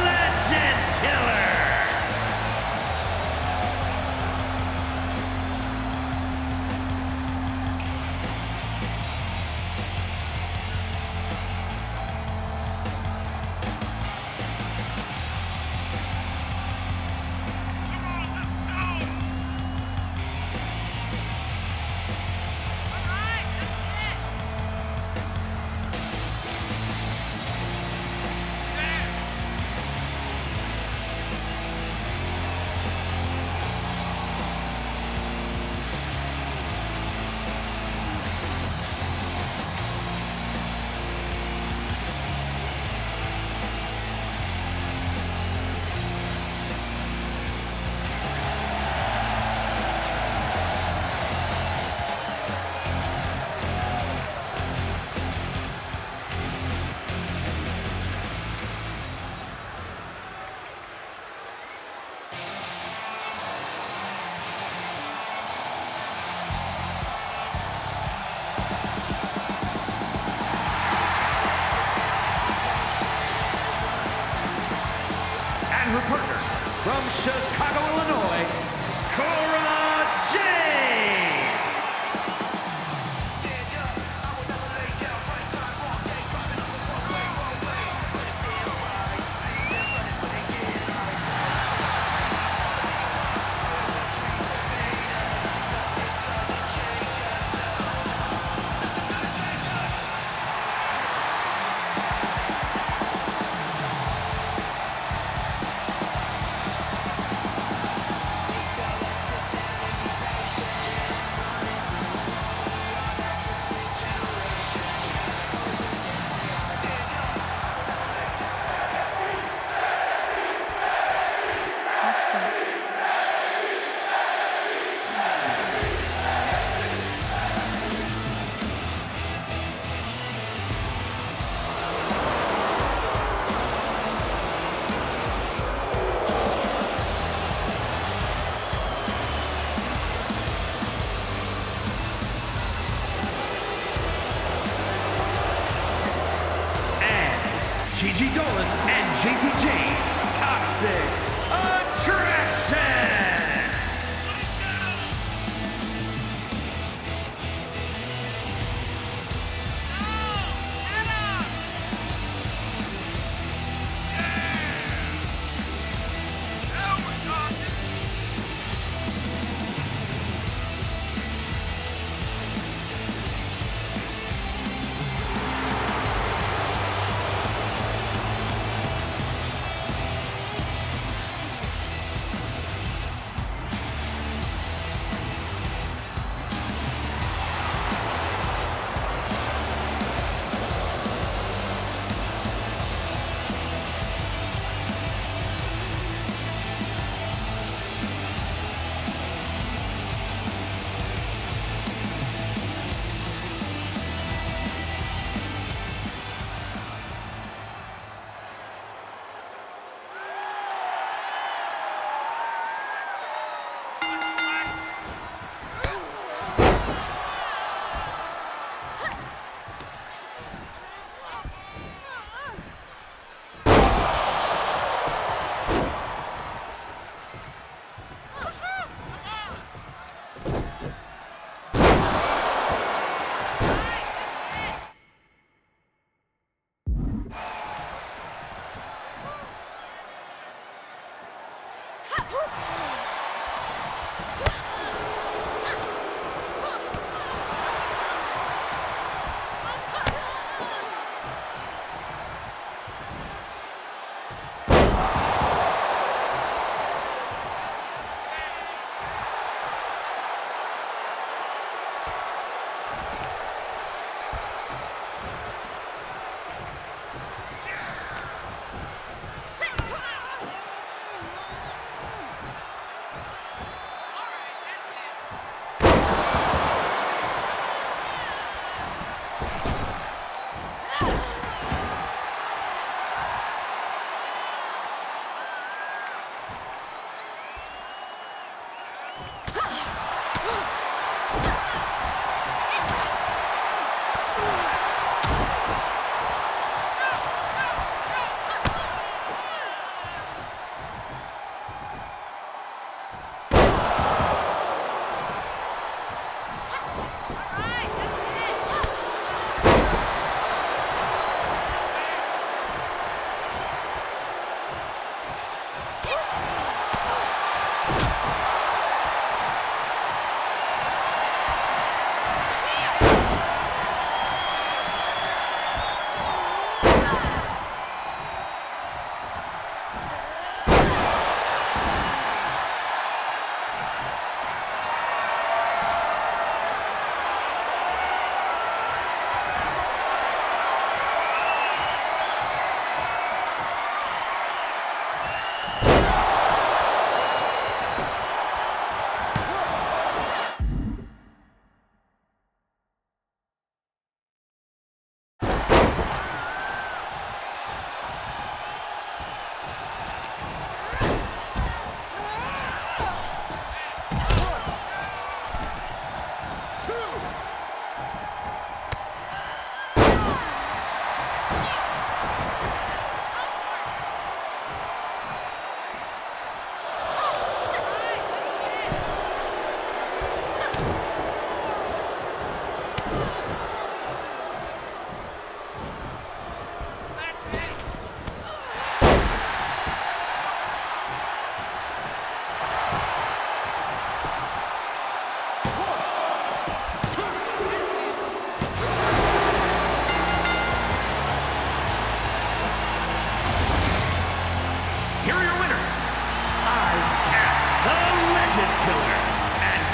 Legend Killer. Her partner from Chicago, Illinois, Cora Jade.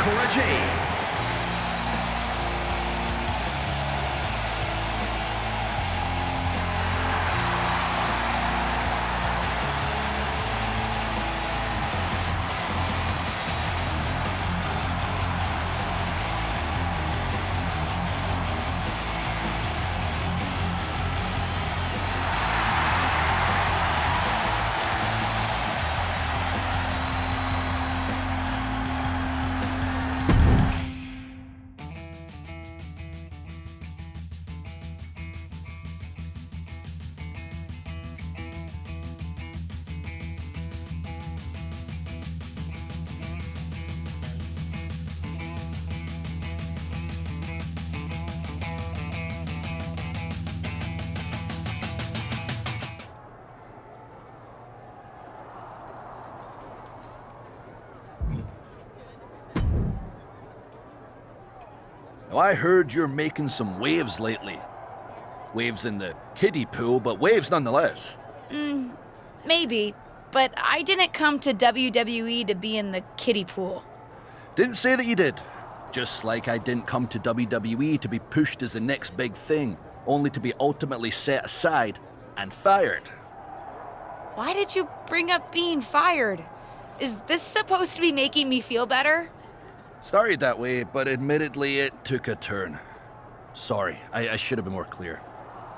Cora Jade. Now, I heard you're making some waves lately. Waves in the kiddie pool, but waves nonetheless. Maybe, but I didn't come to WWE to be in the kiddie pool. Didn't say that you did. Just like I didn't come to WWE to be pushed as the next big thing, only to be ultimately set aside and fired. Why did you bring up being fired? Is this supposed to be making me feel better? Started that way, but admittedly it took a turn. Sorry, I should have been more clear.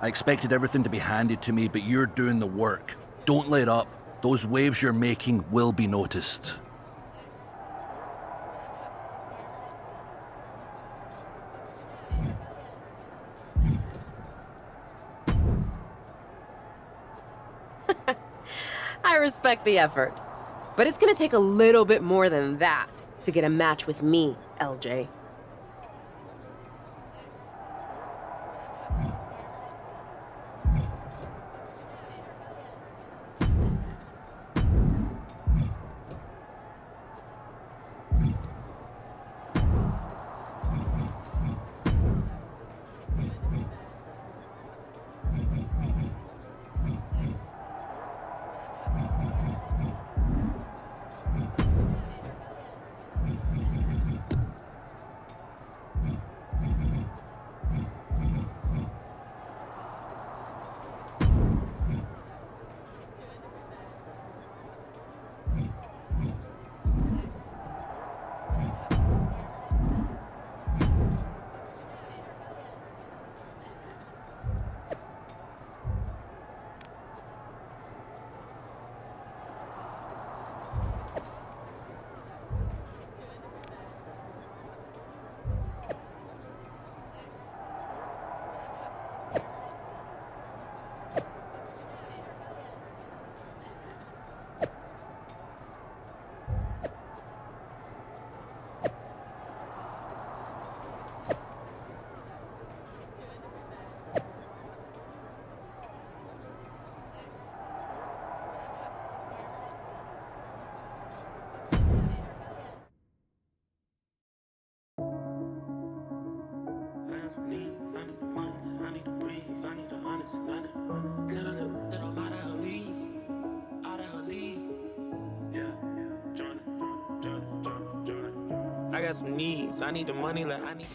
I expected everything to be handed to me, but you're doing the work. Don't let up. Those waves you're making will be noticed. I respect the effort, but it's gonna take a little bit more than that to get a match with me, LJ. I got some needs. I need the money like I need.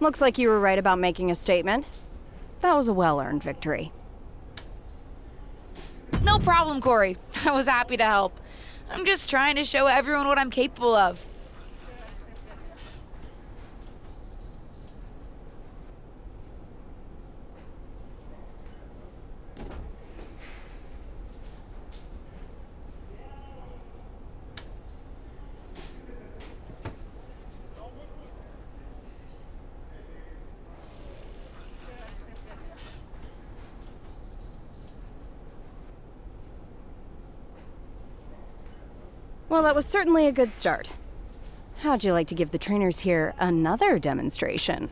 Looks like you were right about making a statement. That was a well-earned victory. No problem, Corey. I was happy to help. I'm just trying to show everyone what I'm capable of. Well, that was certainly a good start. How'd you like to give the trainers here another demonstration?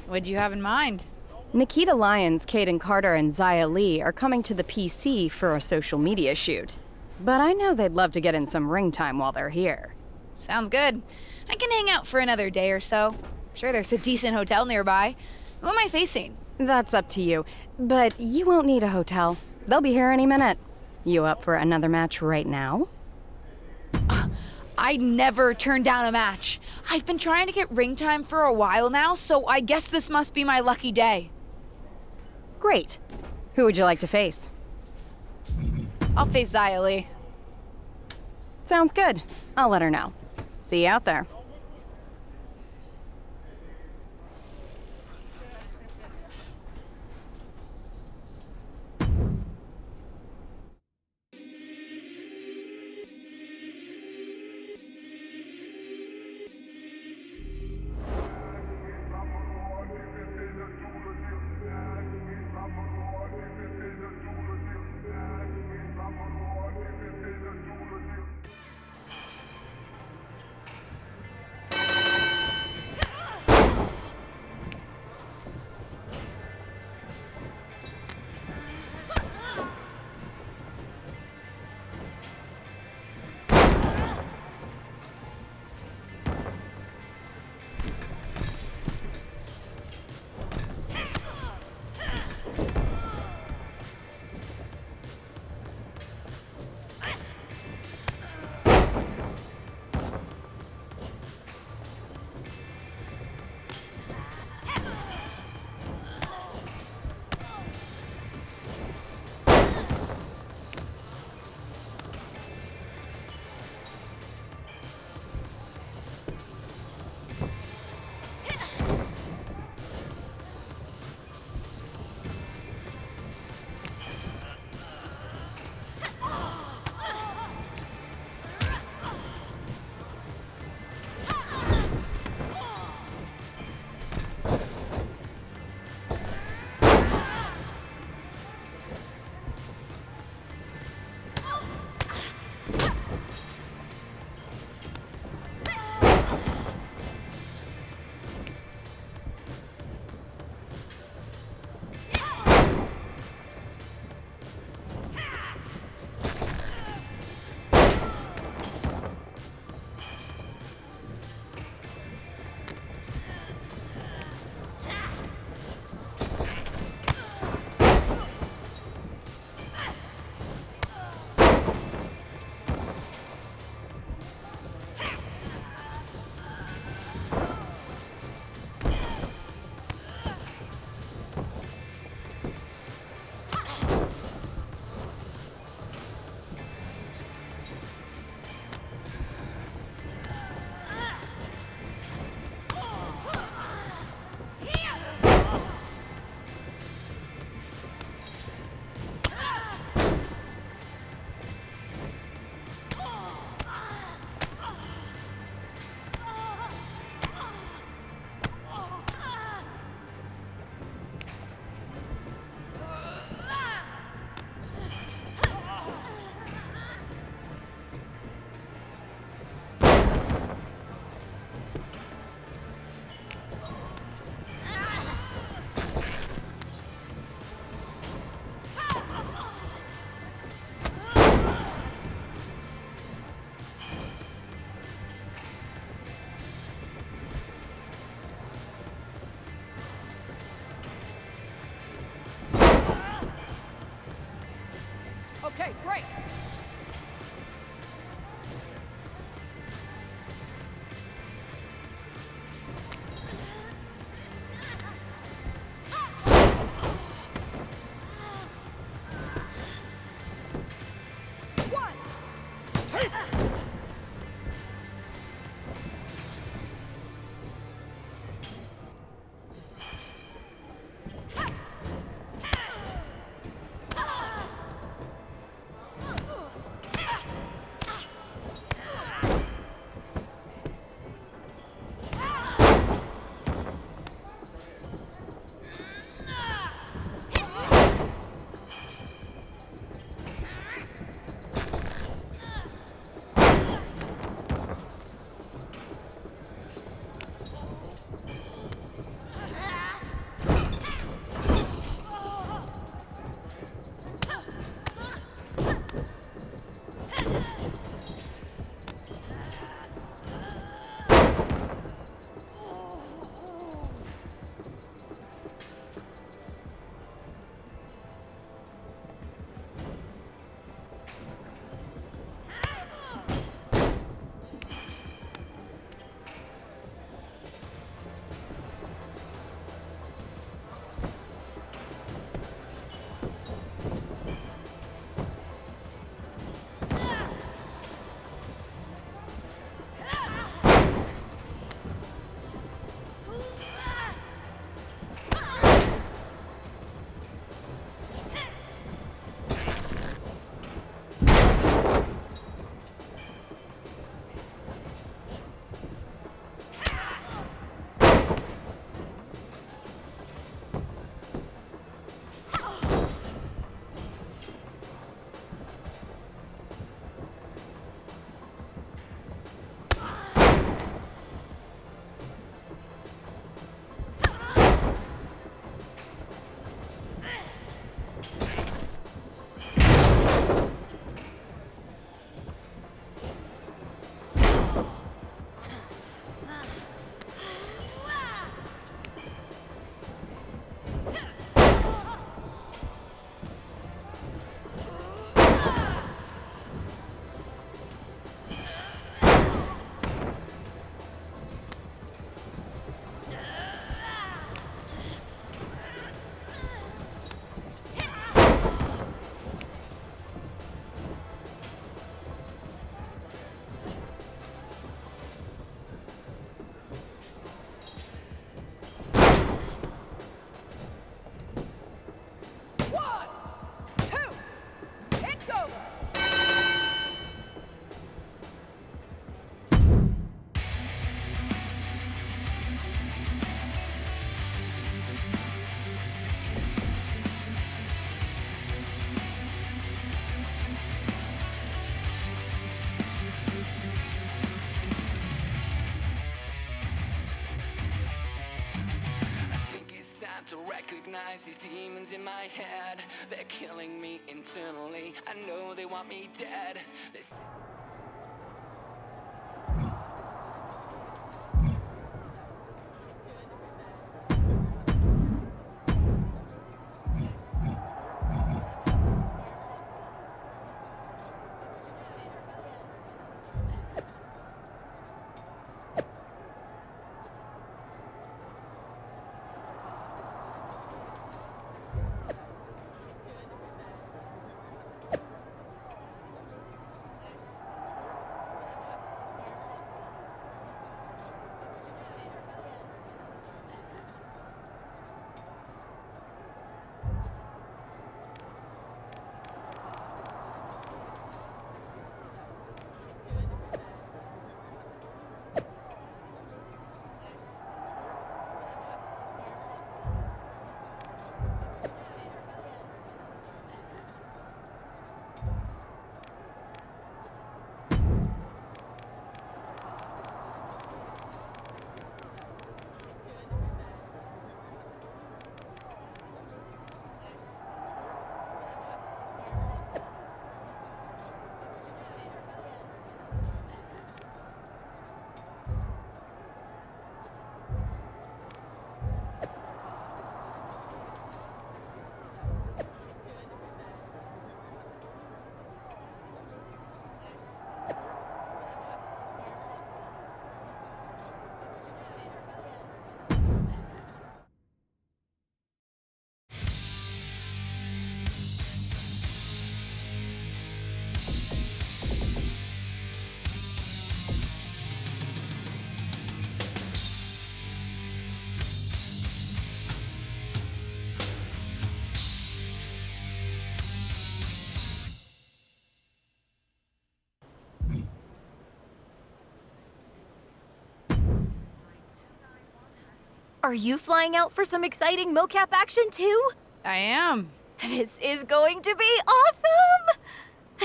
What'd you have in mind? Nikita Lyons, Kaden Carter, and Zaya Lee are coming to the PC for a social media shoot. But I know they'd love to get in some ring time while they're here. Sounds good. I can hang out for another day or so. Sure, there's a decent hotel nearby. Who am I facing? That's up to you, but you won't need a hotel. They'll be here any minute. You up for another match right now? I never turn down a match. I've been trying to get ring time for a while now, so I guess this must be my lucky day. Great. Who would you like to face? I'll face Zaya Lee. Sounds good. I'll let her know. See you out there. to recognize these demons in my head. They're killing me internally. I know they want me dead. Are you flying out for some exciting mocap action too? I am. This is going to be awesome!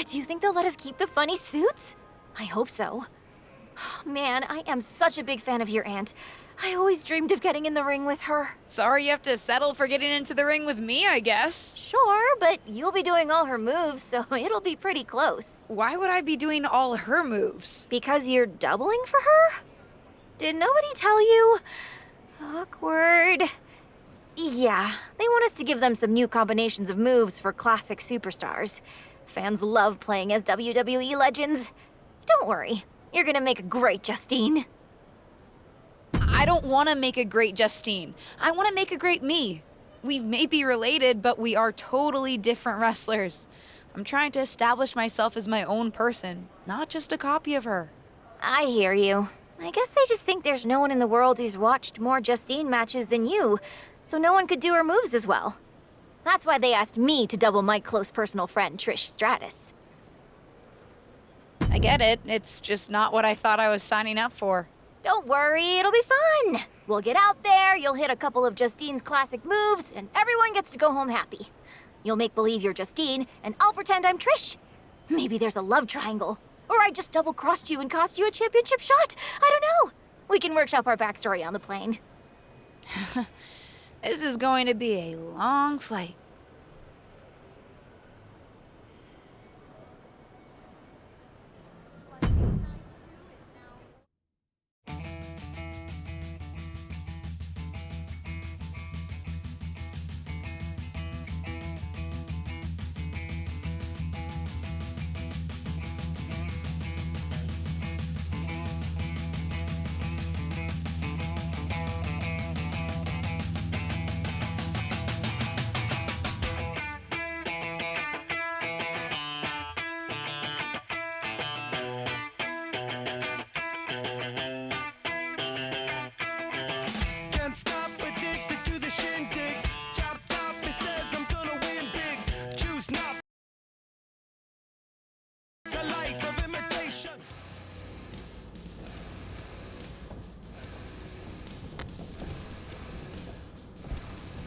Do you think they'll let us keep the funny suits? I hope so. Man, I am such a big fan of your aunt. I always dreamed of getting in the ring with her. Sorry you have to settle for getting into the ring with me, I guess. Sure, but you'll be doing all her moves, so it'll be pretty close. Why would I be doing all her moves? Because you're doubling for her? Did nobody tell you? Awkward. Yeah, they want us to give them some new combinations of moves for classic superstars. Fans love playing as WWE legends. Don't worry, you're gonna make a great Justine. I don't want to make a great Justine. I want to make a great me. We may be related, but we are totally different wrestlers. I'm trying to establish myself as my own person, not just a copy of her. I hear you. I guess they just think there's no one in the world who's watched more Justine matches than you, so no one could do her moves as well. That's why they asked me to double my close personal friend, Trish Stratus. I get it. It's just not what I thought I was signing up for. Don't worry, it'll be fun. We'll get out there, you'll hit a couple of Justine's classic moves, and everyone gets to go home happy. You'll make believe you're Justine, and I'll pretend I'm Trish. Maybe there's a love triangle. Or I just double-crossed you and cost you a championship shot. I don't know. We can workshop our backstory on the plane. This is going to be a long flight.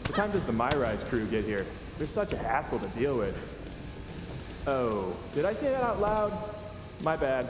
What time does the MyRise crew get here? They're such a hassle to deal with. Oh, did I say that out loud? My bad.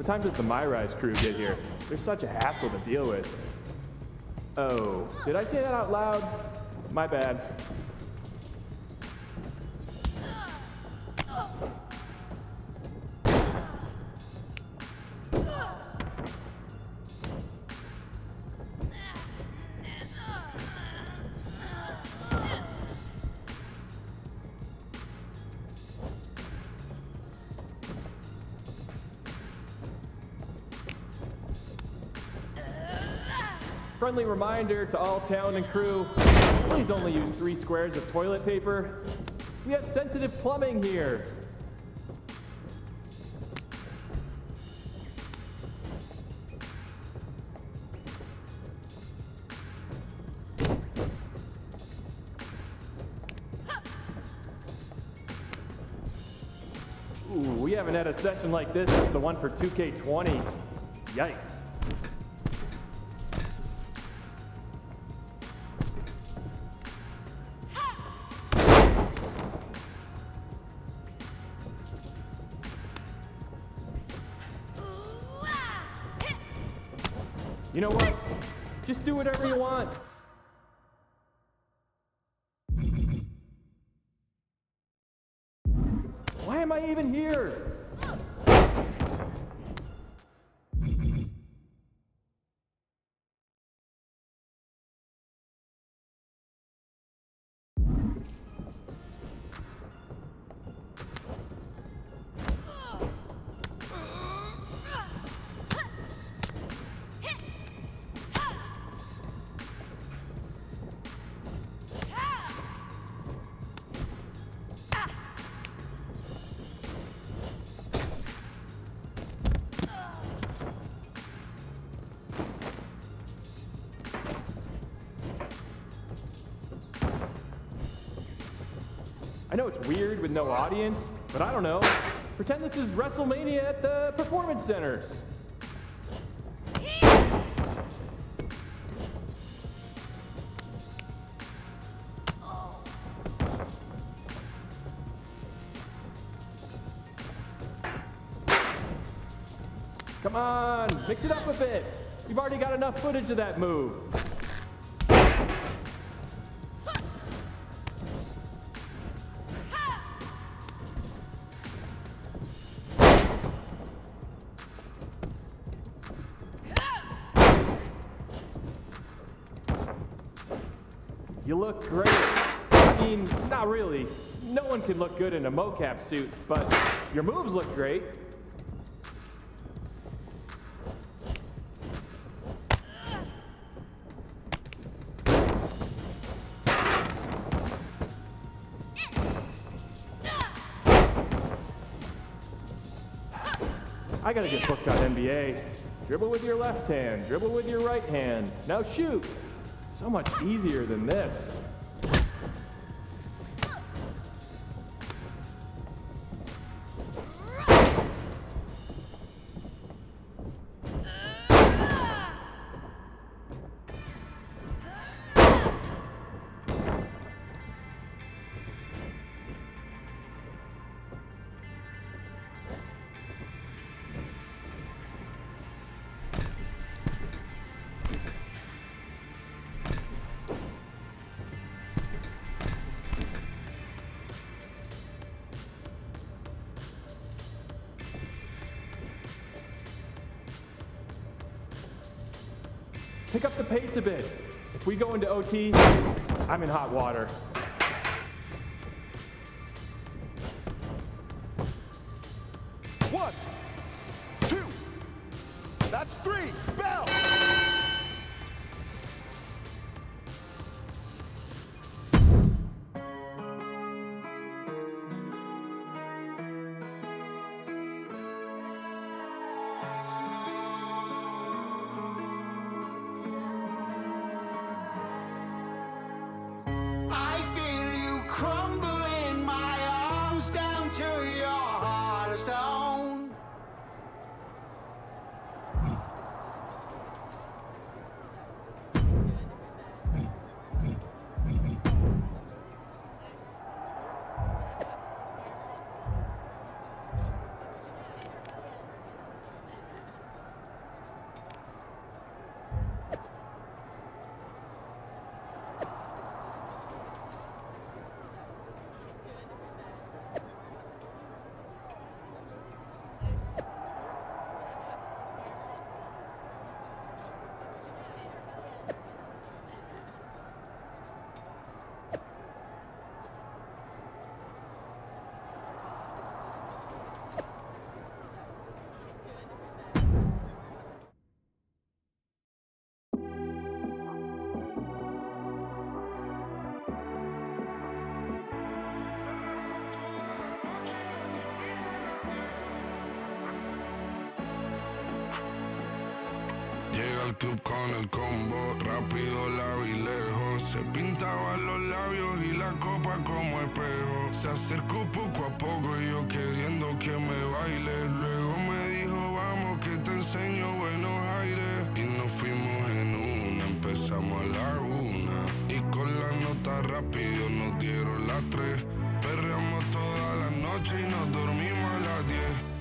What time does the MyRise crew get here? They're such a hassle to deal with. Oh, did I say that out loud? My bad. Friendly reminder to all town and crew, please only use 3 squares of toilet paper. We have sensitive plumbing here. Ooh, we haven't had a session like this since the one for 2K20. Yikes. You know what? Just do whatever you want. Why am I even here? I know it's weird with no audience, but I don't know. Pretend this is WrestleMania at the Performance Center. Come on, mix it up a bit. You've already got enough footage of that move. You look great. I mean, not really. No one can look good in a mocap suit, but your moves look great. I gotta get booked on NBA. Dribble with your left hand, dribble with your right hand. Now shoot. So much easier than this. Pick up the pace a bit. If we go into OT, I'm in hot water. One, two, that's 3, bell! I feel you crumbling, my arms down to your heart of stone. al club con el combo, rápido la vi lejos. Se pintaba los labios y la copa como espejo. Se acercó poco a poco y yo queriendo que me baile. Luego me dijo, vamos que te enseño buenos aires. Y nos fuimos en una, empezamos a la 1. Y con la nota rápido nos dieron las 3. Perreamos toda la noche y nos dormimos a las 10.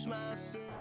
lose myself.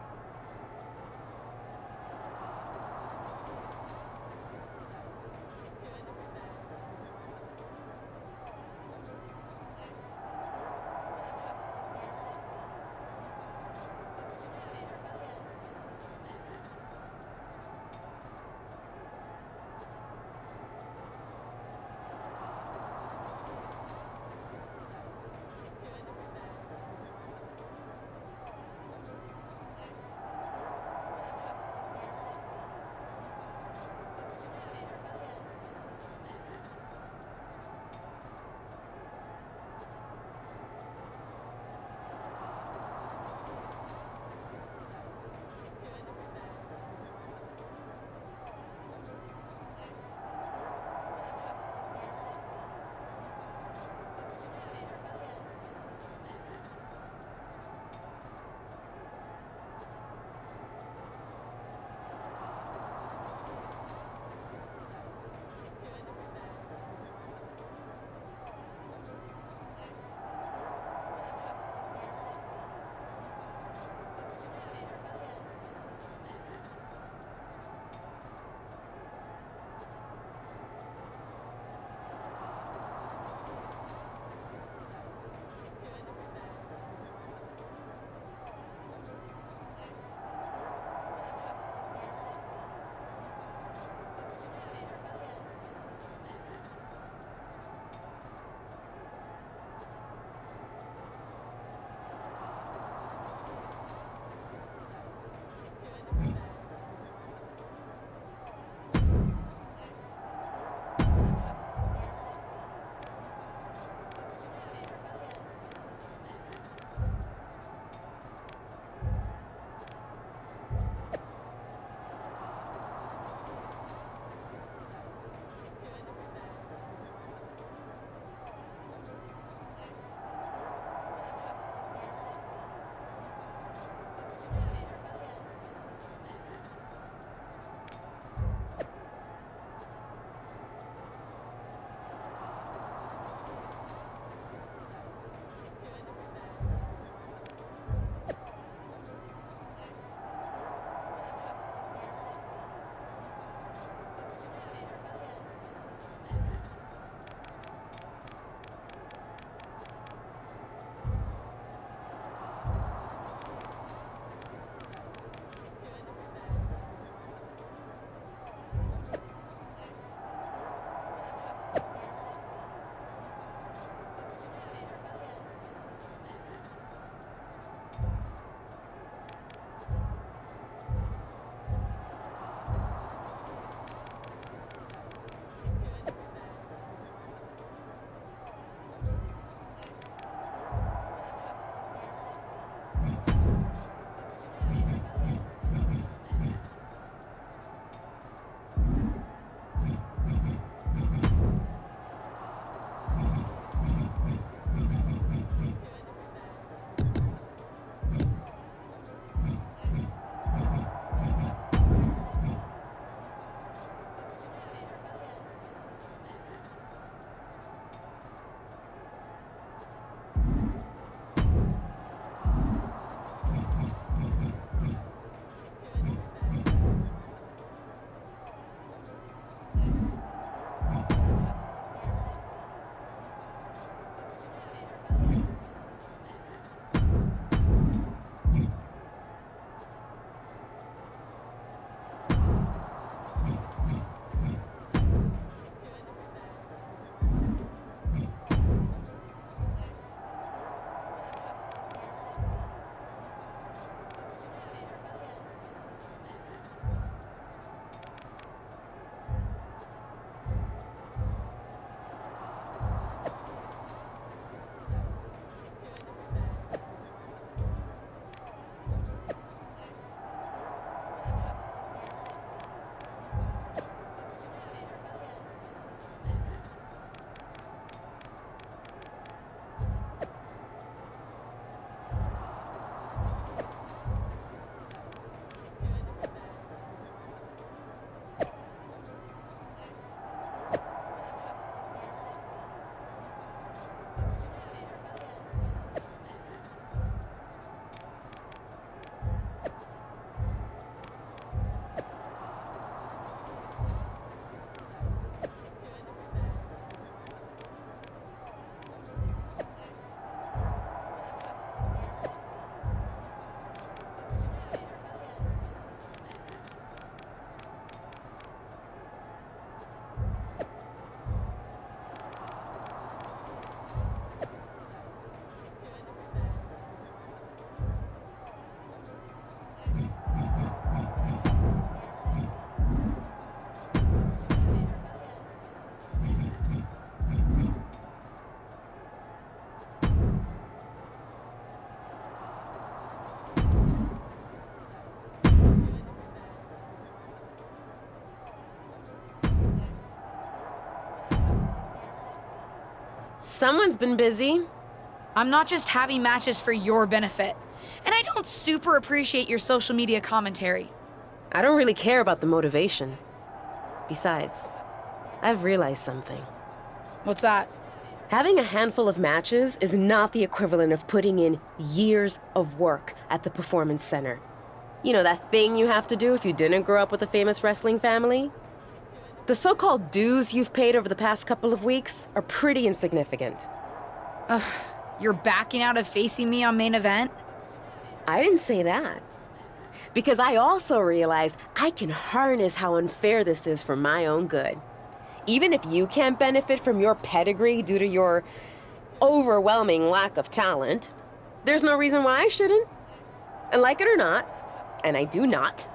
Someone's been busy. I'm not just having matches for your benefit. And I don't super appreciate your social media commentary. I don't really care about the motivation. Besides, I've realized something. What's that? Having a handful of matches is not the equivalent of putting in years of work at the Performance Center. You know, that thing you have to do if you didn't grow up with a famous wrestling family? The so-called dues you've paid over the past couple of weeks are pretty insignificant. You're backing out of facing me on main event? I didn't say that. Because I also realized I can harness how unfair this is for my own good. Even if you can't benefit from your pedigree due to your overwhelming lack of talent, there's no reason why I shouldn't. And like it or not, and I do not,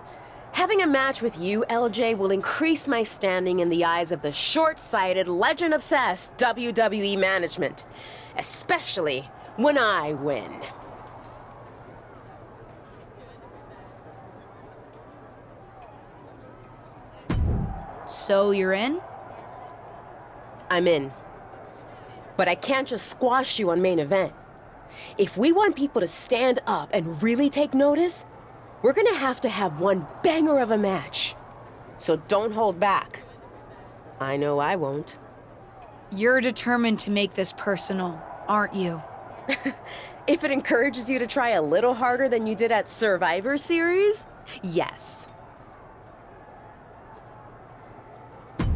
having a match with you, LJ, will increase my standing in the eyes of the short-sighted, legend-obsessed WWE management, especially when I win. So you're in? I'm in. But I can't just squash you on main event. If we want people to stand up and really take notice, we're gonna have to have one banger of a match. So don't hold back. I know I won't. You're determined to make this personal, aren't you? If it encourages you to try a little harder than you did at Survivor Series, yes.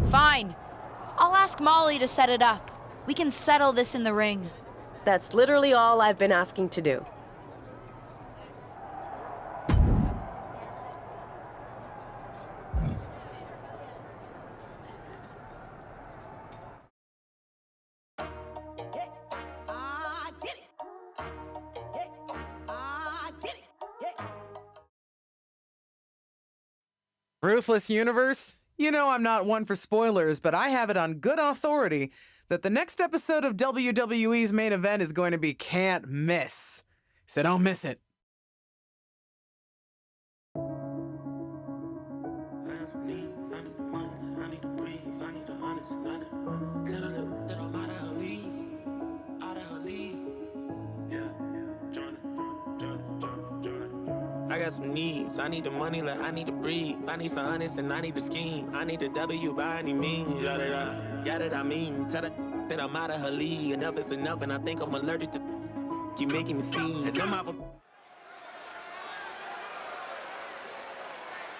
Fine. I'll ask Molly to set it up. We can settle this in the ring. That's literally all I've been asking to do. Ruthless Universe? You know I'm not one for spoilers, but I have it on good authority that the next episode of WWE's main event is going to be can't miss. So don't miss it. I got some needs. I need the money like I need to breathe. I need some honest and I need to scheme. I need the W by any means. Yada I mean. Tell that I'm out of her league. Enough is enough and I think I'm allergic to keep making me sneeze. And I'm out.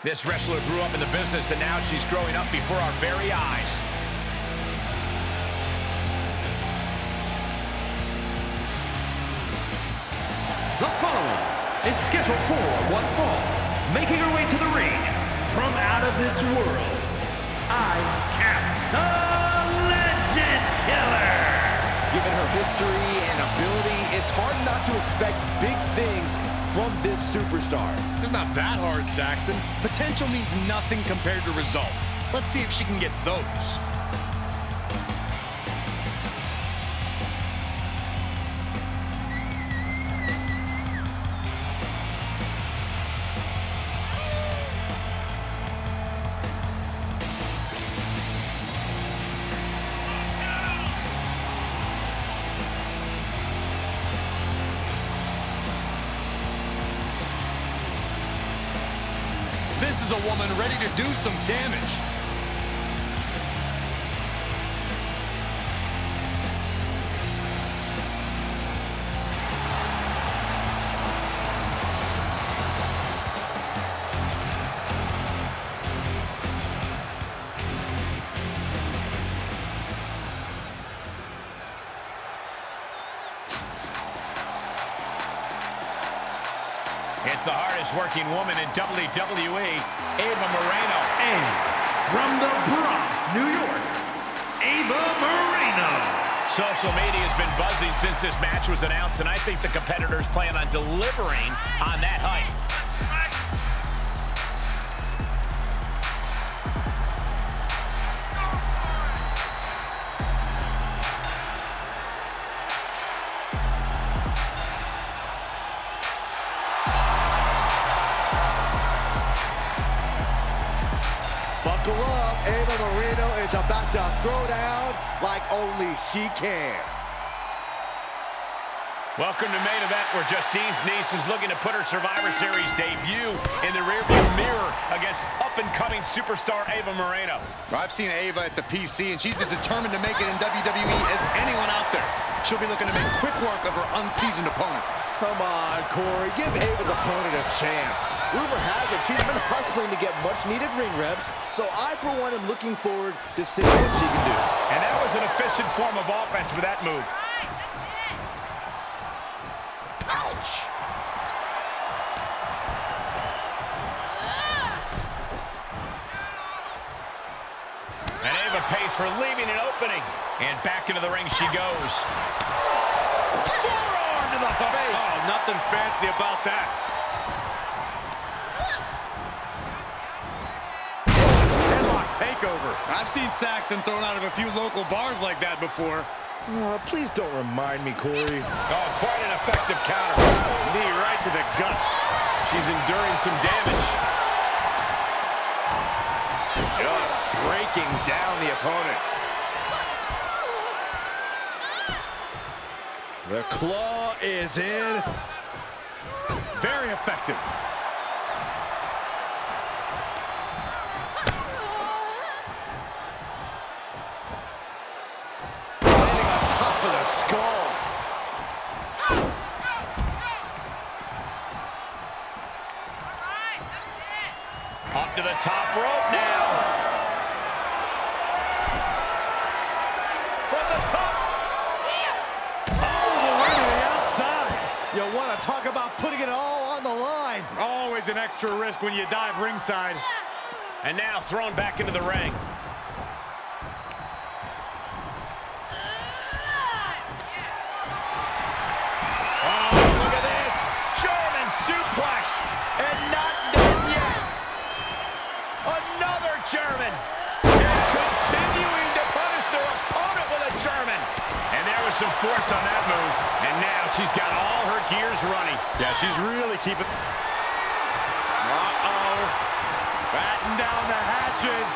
This wrestler grew up in the business and now she's growing up before our very eyes. The following is scheduled for one fall, making her way to the ring from out of this world. I am the Legend Killer. Given her history and ability, it's hard not to expect big things from this superstar. It's not that hard, Saxton. Potential means nothing compared to results. Let's see if she can get those. This is a woman ready to do some damage. It's the hardest working woman in WWE, Ava Moreno. And from the Bronx, New York, Ava Moreno. Social media has been buzzing since this match was announced, and I think the competitors plan on delivering on that hype. Buckle up, Ava Moreno is about to throw down like only she can. Welcome to main event, where Justine's niece is looking to put her Survivor Series debut in the rearview mirror against up-and-coming superstar Ava Moreno. I've seen Ava at the PC, and she's as determined to make it in WWE as anyone out there. She'll be looking to make quick work of her unseasoned opponent. Come on, Corey. Give Ava's opponent a chance. Rumor has it she's been hustling to get much-needed ring reps, so I, for one, am looking forward to seeing what she can do. And that was an efficient form of offense with that move. Ouch! And Ava pays for leaving an opening. And back into the ring she goes. Forearm to the face. Oh, nothing fancy about that. Headlock takeover. I've seen Saxton thrown out of a few local bars like that before. Please don't remind me, Corey. Oh, quite an effective counter. Knee right to the gut. She's enduring some damage. Just breaking down the opponent. The claw is in. Very effective. Top of the skull. Up to the top rope now. From the top. All the way to the outside. You want to talk about putting it all on the line. Always an extra risk when you dive ringside. And now thrown back into the ring. Suplex, and not done yet. Another German. And continuing to punish their opponent with a German. And there was some force on that move. And now she's got all her gears running. Yeah, she's really keeping... Uh-oh. Batten down the hatches.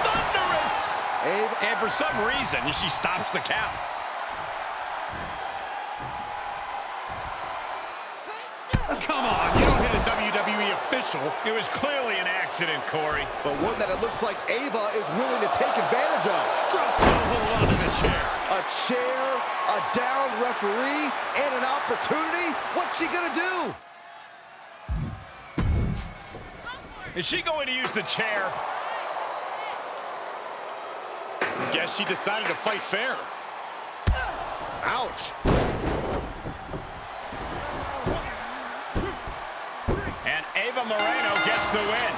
Thunderous. And for some reason, she stops the count. Come on, you don't hit a WWE official. It was clearly an accident, Corey. But one that it looks like Ava is willing to take advantage of. Drop toe hold onto the chair. A chair, a downed referee, and an opportunity. What's she gonna do? Is she going to use the chair? Guess she decided to fight fair. Ouch. And Ava Moreno gets the win.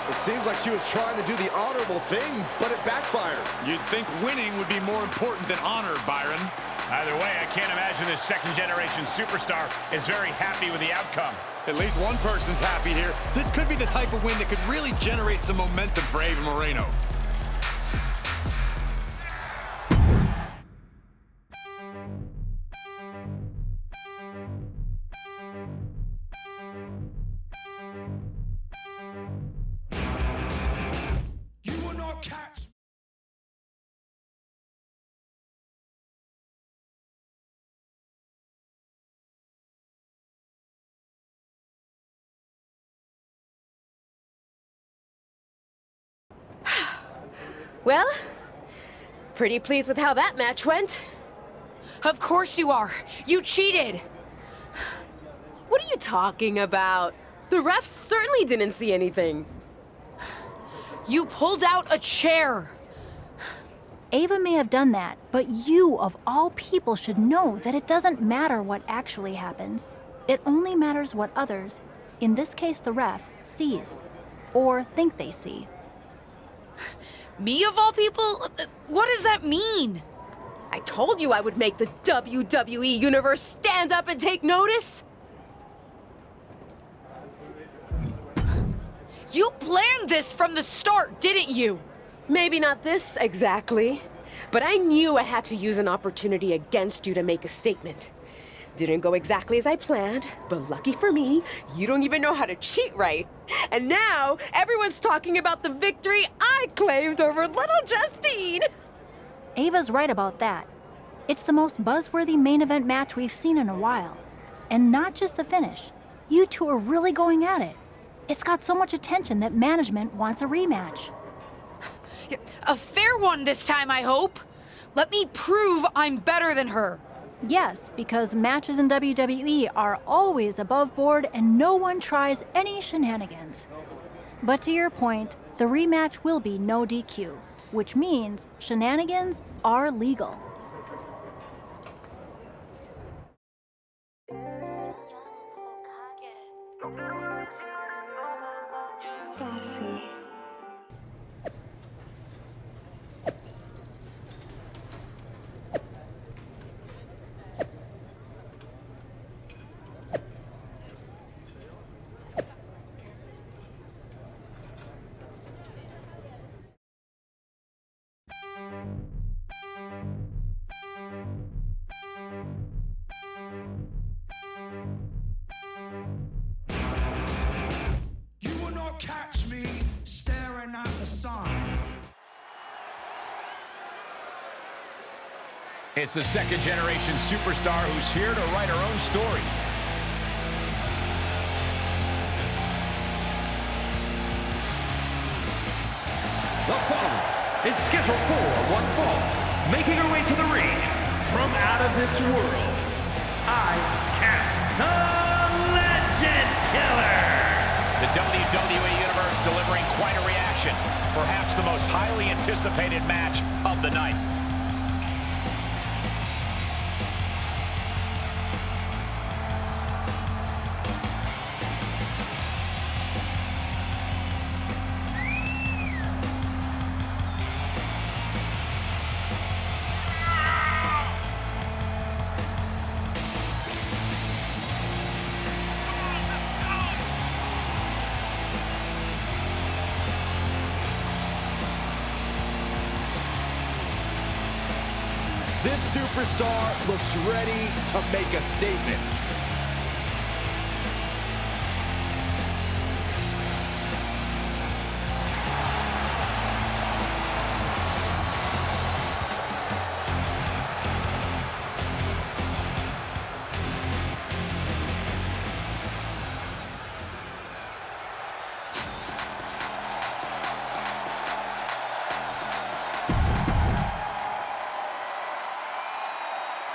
It seems like she was trying to do the honorable thing, but it backfired. You'd think winning would be more important than honor, Byron. Either way, I can't imagine this second-generation superstar is very happy with the outcome. At least one person's happy here. This could be the type of win that could really generate some momentum for Ava Moreno. Well, pretty pleased with how that match went. Of course you are. You cheated. What are you talking about? The refs certainly didn't see anything. You pulled out a chair. Ava may have done that, but you, of all people, should know that it doesn't matter what actually happens. It only matters what others, in this case the ref, sees, or think they see. Me, of all people? What does that mean? I told you I would make the WWE Universe stand up and take notice. You planned this from the start, didn't you? Maybe not this exactly, but I knew I had to use an opportunity against you to make a statement. Didn't go exactly as I planned, but lucky for me, you don't even know how to cheat right. And now, everyone's talking about the victory I claimed over little Justine. Ava's right about that. It's the most buzzworthy main event match we've seen in a while. And not just the finish. You two are really going at it. It's got so much attention that management wants a rematch. A fair one this time, I hope. Let me prove I'm better than her. Yes, because matches in WWE are always above board and no one tries any shenanigans. But to your point, the rematch will be no DQ, which means shenanigans are legal. Bossy. You will not catch me staring at the sun. It's the second-generation superstar who's here to write her own story. The following is scheduled for one fall, making her way to the ring from out of this world. I Count the Legend Killer. The WWE Universe delivering quite a reaction. Perhaps the most highly anticipated match of the night. This superstar looks ready to make a statement.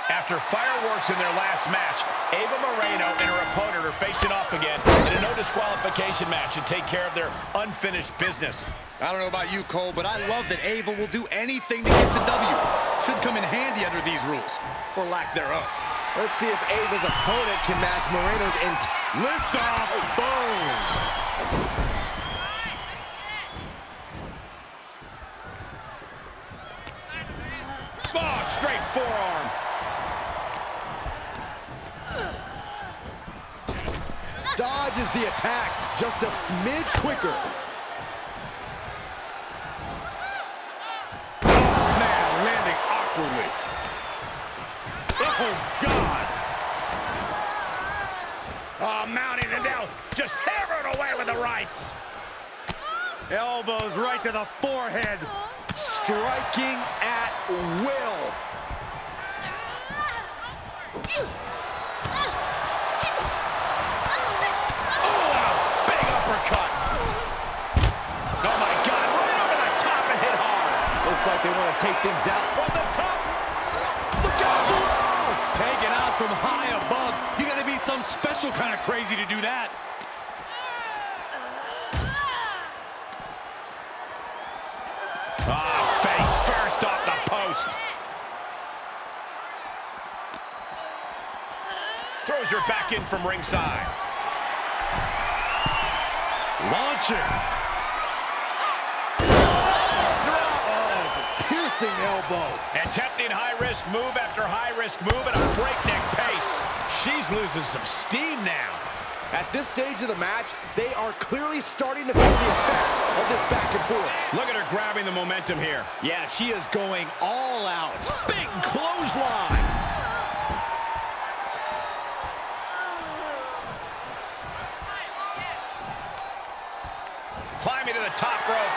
After fireworks in their last match, Ava Moreno and her opponent are facing off again in a no disqualification match to take care of their unfinished business. I don't know about you, Cole, but I love that Ava will do anything to get the W. Should come in handy under these rules, or lack thereof. Let's see if Ava's opponent can match Moreno's lift off. Boom. Oh, straight forearm. Dodges the attack just a smidge quicker. Oh, man, landing awkwardly. Oh, God. Oh, mounting it now. Just hammering away with the rights. Elbows right to the forehead. Striking at will. Oh, my God, right over the top and hit hard. Looks like they want to take things out. From the top. Look out below. Taken out from high above. You got to be some special kind of crazy to do that. Face first off the post. Throws her back in from ringside. Launching. Piercing elbow. Attempting high-risk move after high-risk move at a breakneck pace. She's losing some steam now. At this stage of the match, they are clearly starting to feel the effects of this back and forth. Look at her grabbing the momentum here. Yeah, she is going all out. Big clothesline. Climbing to the top rope.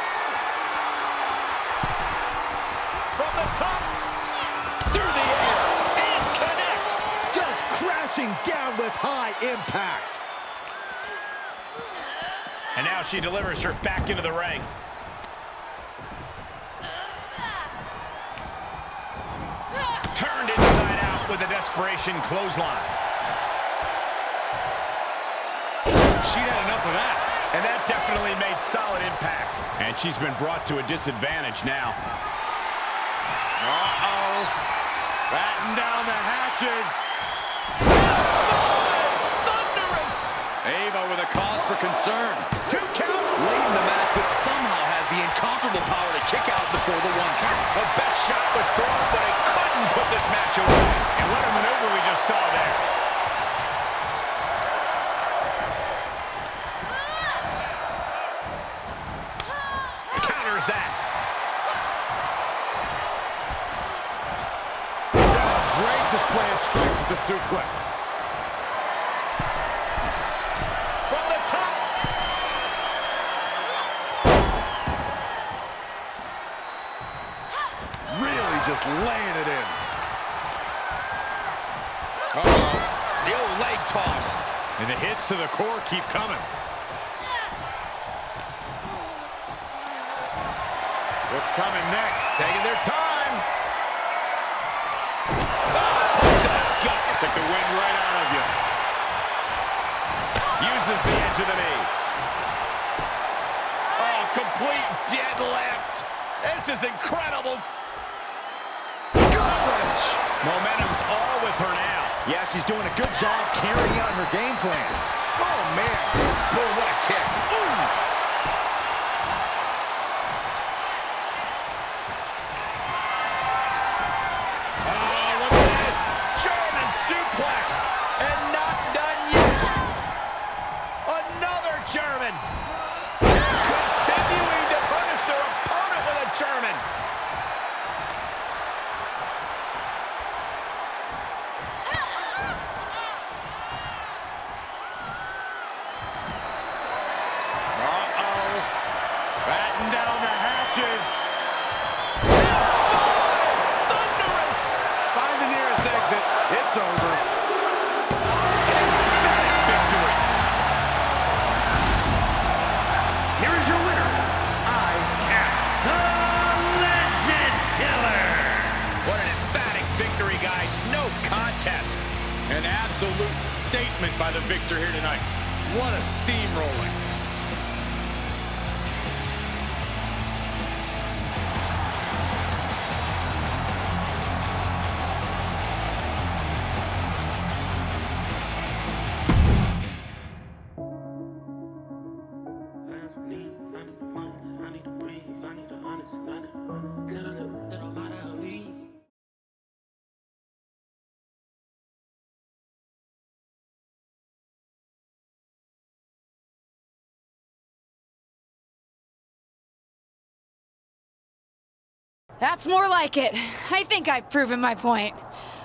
From the top. Through the air. crashing down with high impact. And now she delivers her back into the ring. Turned inside out with a desperation clothesline. She'd had enough of that. And that definitely made solid impact. And she's been brought to a disadvantage now. Uh-oh. Batten down the hatches. Thunderous! Ava with a cause for concern. 2 count. Late in the match, but somehow has the incomparable power to kick out before the 1 count. The best shot was thrown, but it couldn't put this match away. And what a maneuver we just saw there. Counters that. Great display of strength with the suplex. From the top. Really just laying it in. Uh-oh. The old leg toss. And the hits to the core keep coming. What's coming next? Taking their time. Punch to the gut. Took the wind right out of you. Uses the edge of the knee. Oh, complete deadlift. This is incredible. Coverage. Momentum's all with her now. Yeah, she's doing a good job carrying out her game plan. Oh, man. Boy, what a kick. Ooh. Suplex, and not done yet. Another German. Continuing to punish their opponent with a German. Uh-oh. Batten down the hatches. Thunderous. Find the nearest exit. It's over. An emphatic victory. Here is your winner. I am the Legend Killer. What an emphatic victory, guys. No contest. An absolute statement by the victor here tonight. What a steamrolling. That's more like it. I think I've proven my point.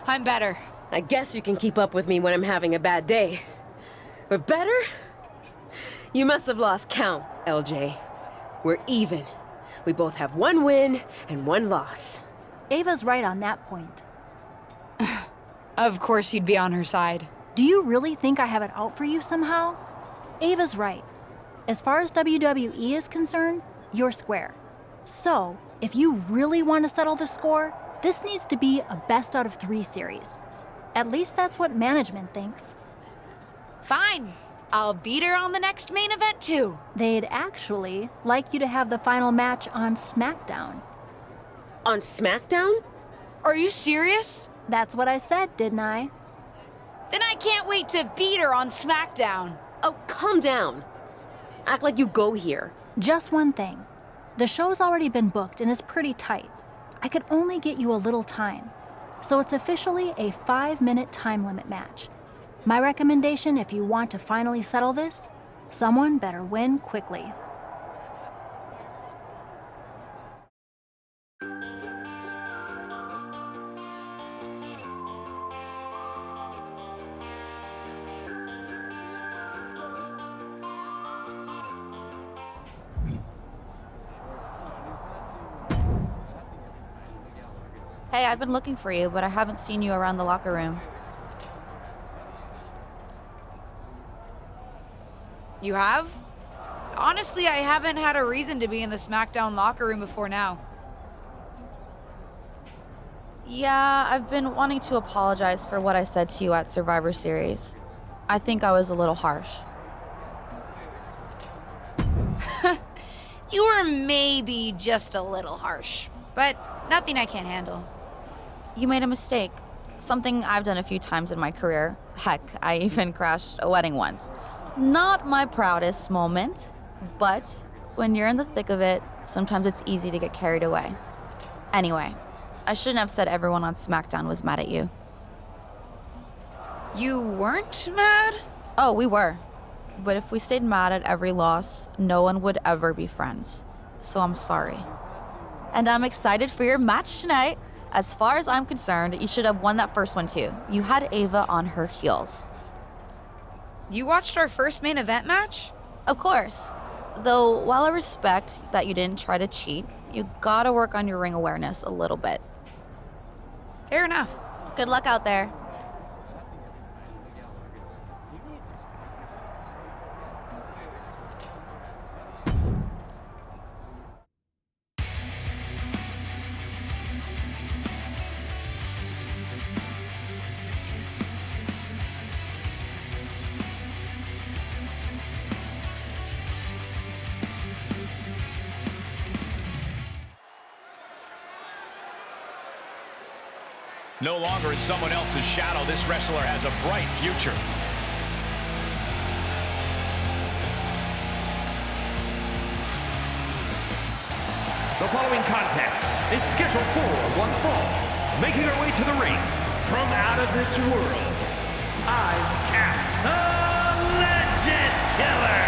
I'm better. I guess you can keep up with me when I'm having a bad day. But better? You must have lost count, LJ. We're even. We both have 1 win and 1 loss. Ava's right on that point. Of course you'd be on her side. Do you really think I have it out for you somehow? Ava's right. As far as WWE is concerned, you're square. So, if you really want to settle the score, this needs to be a best out of 3 series. At least that's what management thinks. Fine. I'll beat her on the next main event too. They'd actually like you to have the final match on SmackDown. On SmackDown? Are you serious? That's what I said, didn't I? Then I can't wait to beat her on SmackDown. Oh, calm down. Act like you go here. Just one thing. The show's already been booked and is pretty tight. I could only get you a little time. So it's officially a 5-minute time limit match. My recommendation, if you want to finally settle this, someone better win quickly. Hey, I've been looking for you, but I haven't seen you around the locker room. You have? Honestly, I haven't had a reason to be in the SmackDown locker room before now. Yeah, I've been wanting to apologize for what I said to you at Survivor Series. I think I was a little harsh. You were maybe just a little harsh, but nothing I can't handle. You made a mistake. Something I've done a few times in my career. Heck, I even crashed a wedding once. Not my proudest moment, but when you're in the thick of it, sometimes it's easy to get carried away. Anyway, I shouldn't have said everyone on SmackDown was mad at you. You weren't mad? Oh, we were. But if we stayed mad at every loss, no one would ever be friends. So I'm sorry. And I'm excited for your match tonight. As far as I'm concerned, you should have won that first one too. You had Ava on her heels. You watched our first main event match? Of course. Though, while I respect that you didn't try to cheat, you gotta work on your ring awareness a little bit. Fair enough. Good luck out there. No longer in someone else's shadow, this wrestler has a bright future. The following contest is scheduled for one fall. Making her way to the ring from out of this world, I'm Cap, the Legend Killer.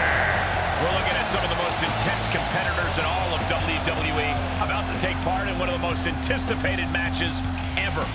We're looking at some of the most intense competitors in all of WWE, about to take part in one of the most anticipated matches ever.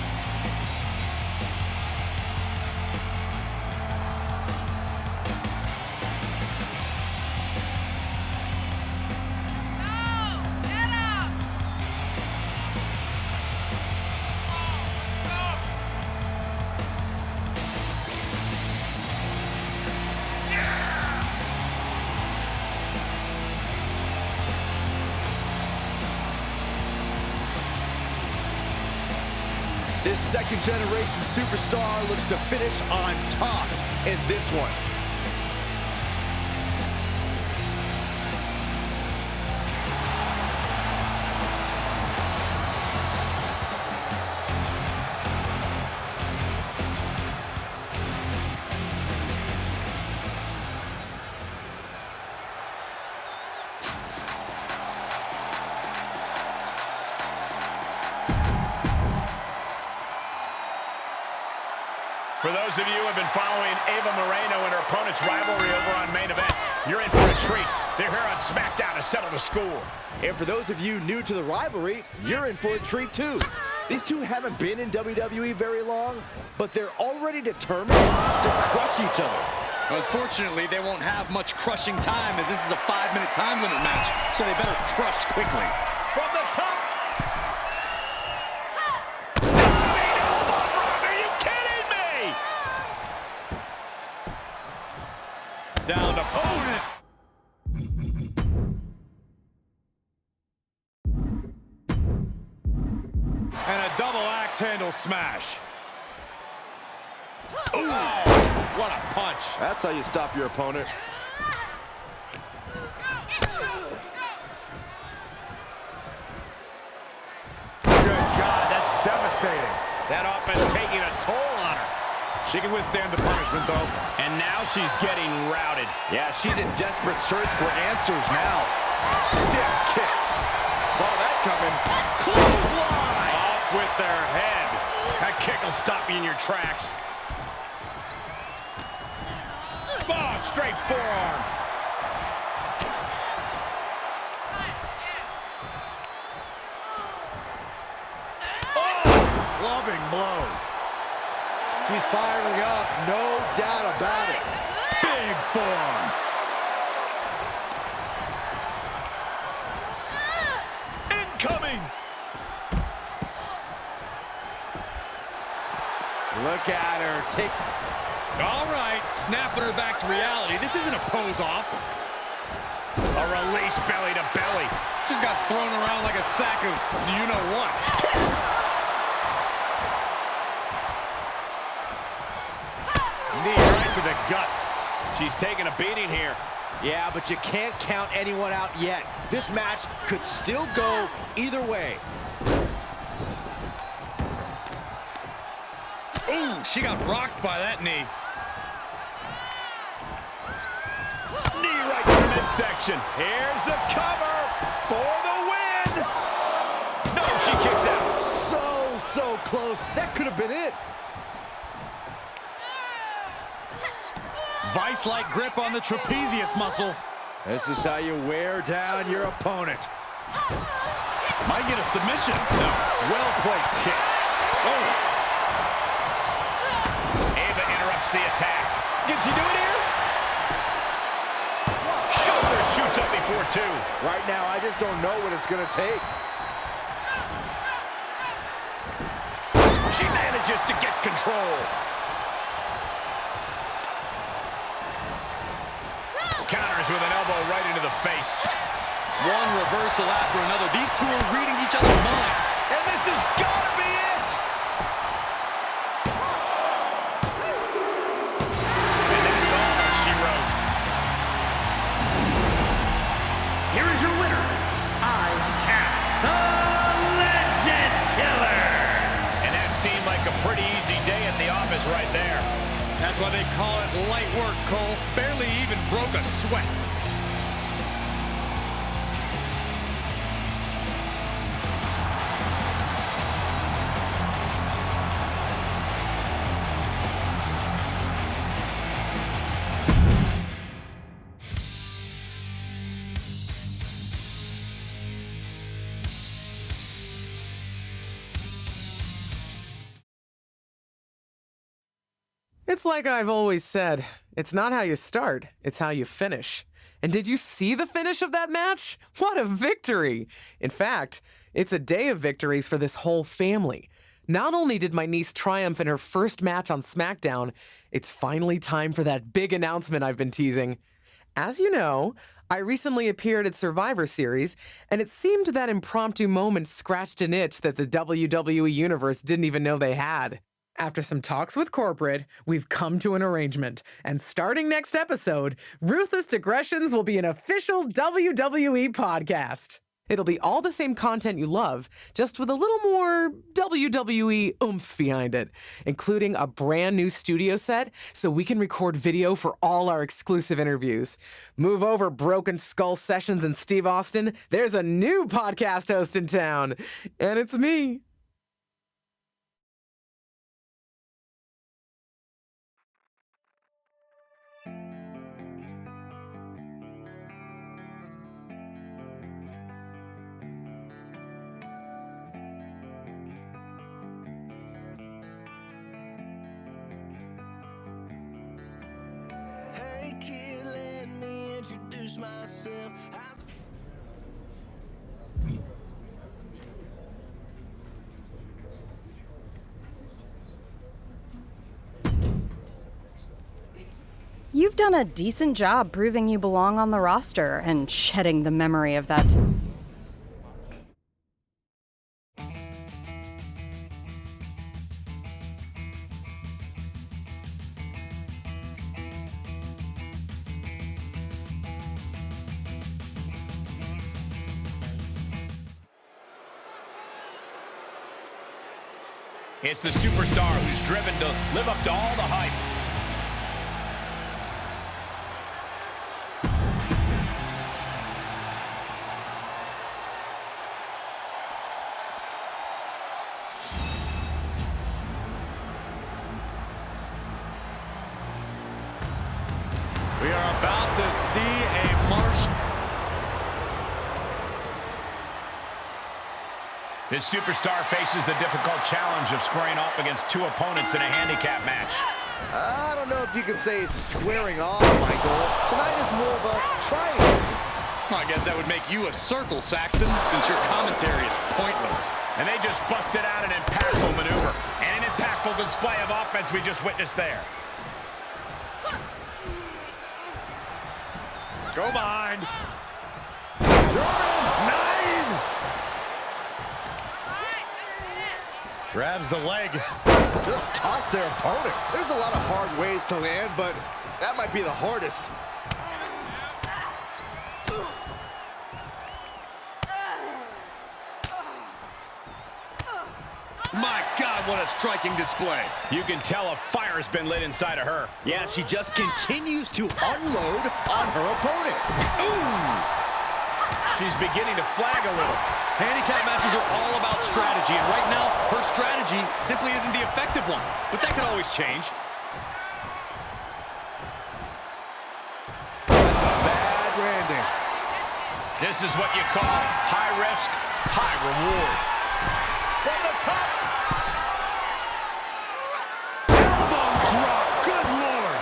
This second-generation superstar looks to finish on top in this one. For those of you who have been following Ava Moreno and her opponent's rivalry over on Main Event, you're in for a treat. They're here on SmackDown to settle the score. And for those of you new to the rivalry, you're in for a treat too. These two haven't been in WWE very long, but they're already determined to crush each other. Unfortunately, they won't have much crushing time as this is a 5-minute time limit match, so they better crush quickly. From the top. Down to opponent. And a double axe handle smash. Ooh, what a punch. That's how you stop your opponent. Good God, that's devastating. That offense taking a toll on her. She can withstand the punishment, though. And now she's getting routed. Yeah, she's in desperate search for answers now. Stiff kick. Saw that coming. Clothesline! Off with their head. That kick will stop you in your tracks. Oh, straight forearm. Oh, clubbing blow. She's firing up, no doubt about it. Big forearm. Incoming. Look at her take. All right, snapping her back to reality. This isn't a pose-off. A release belly to belly. Just got thrown around like a sack of you-know-what. Knee right to the gut. She's taking a beating here. Yeah, but you can't count anyone out yet. This match could still go either way. Ooh, she got rocked by that knee. Knee right to the midsection. Here's the cover for the win. No, she kicks out. So close. That could have been it. Vice-like grip on the trapezius muscle. This is how you wear down your opponent. Might get a submission. No, well-placed kick. Oh. Ava interrupts the attack. Can she do it here? Shoulder shoots up before two. Right now, I just don't know what it's going to take. She manages to get control. Counters with an elbow right into the face. One reversal after another. These two are reading each other's minds. And this has got to be it! And that's all she wrote. Here is your winner, the Legend Killer. And that seemed like a pretty easy day at the office right there. That's why they call it light work, Cole. Barely even broke a sweat. It's like I've always said, it's not how you start, it's how you finish. And did you see the finish of that match? What a victory! In fact, it's a day of victories for this whole family. Not only did my niece triumph in her first match on SmackDown, it's finally time for that big announcement I've been teasing. As you know, I recently appeared at Survivor Series, and it seemed that impromptu moment scratched an itch that the WWE Universe didn't even know they had. After some talks with corporate, we've come to an arrangement, and starting next episode, Ruthless Digressions will be an official WWE podcast. It'll be all the same content you love, just with a little more WWE oomph behind it, including a brand new studio set so we can record video for all our exclusive interviews. Move over, Broken Skull Sessions and Steve Austin. There's a new podcast host in town, and it's me. Hey kid, let me introduce myself. You've done a decent job proving you belong on the roster and shedding the memory of that. It's the superstar who's driven to live up to all the hype. We are about to see a march. This superstar faces the difficult challenge of squaring off against two opponents in a handicap match. I don't know if you can say squaring off, Michael. Tonight is more of a triangle. Well, I guess that would make you a circle, Saxton, since your commentary is pointless. And they just busted out an impactful maneuver and an impactful display of offense we just witnessed there. Go behind. German 9. Grabs the leg. Just toss their opponent. There's a lot of hard ways to land, but that might be the hardest. My God, what a striking display. You can tell a fire's been lit inside of her. Yeah, she just continues to unload on her opponent. Ooh! She's beginning to flag a little. Handicap matches are all about strategy, and right now, her strategy simply isn't the effective one. But that could always change. That's a bad landing. This is what you call high risk, high reward. From the top. Elbow drop. Good Lord.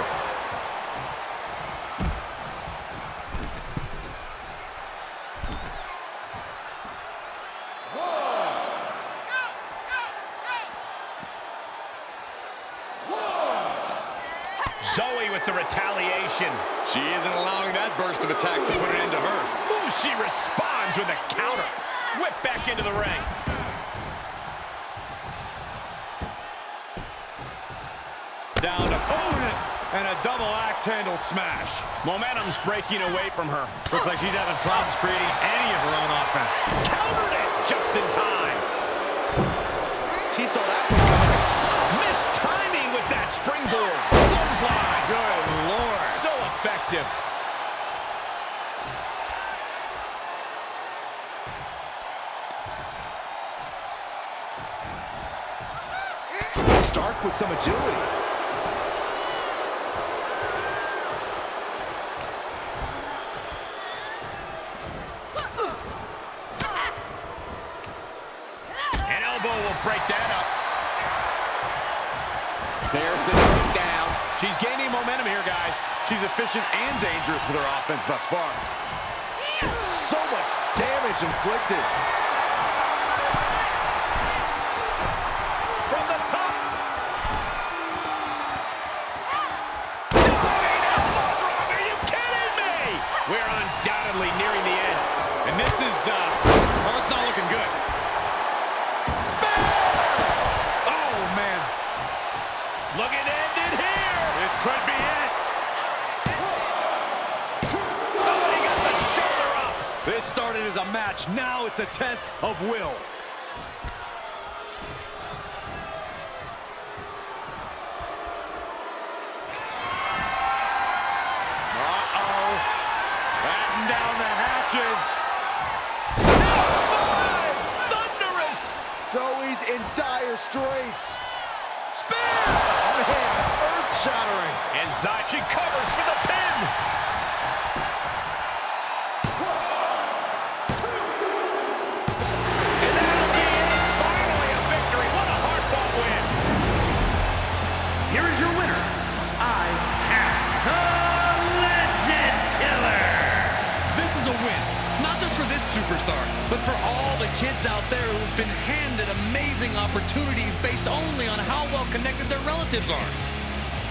Zoe with the retaliation. She isn't allowing that burst of attacks to put an end to her. Ooh, she responds with a counter. Whip back into the ring. Down to opponent. And a double axe handle smash. Momentum's breaking away from her. Looks like she's having problems creating any of her own offense. Countered it just in time. She saw that one coming. Missed timing with that springboard. Clothesline. Good Lord. So effective. Stark with some agility. An elbow will break that up. There's the takedown. She's gaining momentum here, guys. She's efficient and dangerous with her offense thus far. So much damage inflicted. From the top. Diving elbow drop. Are you kidding me? We're undoubtedly nearing the end. And this is, well, it's not looking good. Oh, man. Looking to end it here. This could be it. Oh, he got the shoulder up. This started as a match. Now it's a test of will. Uh-oh. Batten down the hatches. Thunderous. Zoe's in dire straits. Spear. Man, earth-shattering. And Zachi covers for the pin. And that'll be it. Finally a victory. What a hard-fought win. Here is your winner, I Am the Legend Killer. This is a win, not just for this superstar, but for all the kids out there who've been handed amazing opportunities based only on how well connected their relatives are.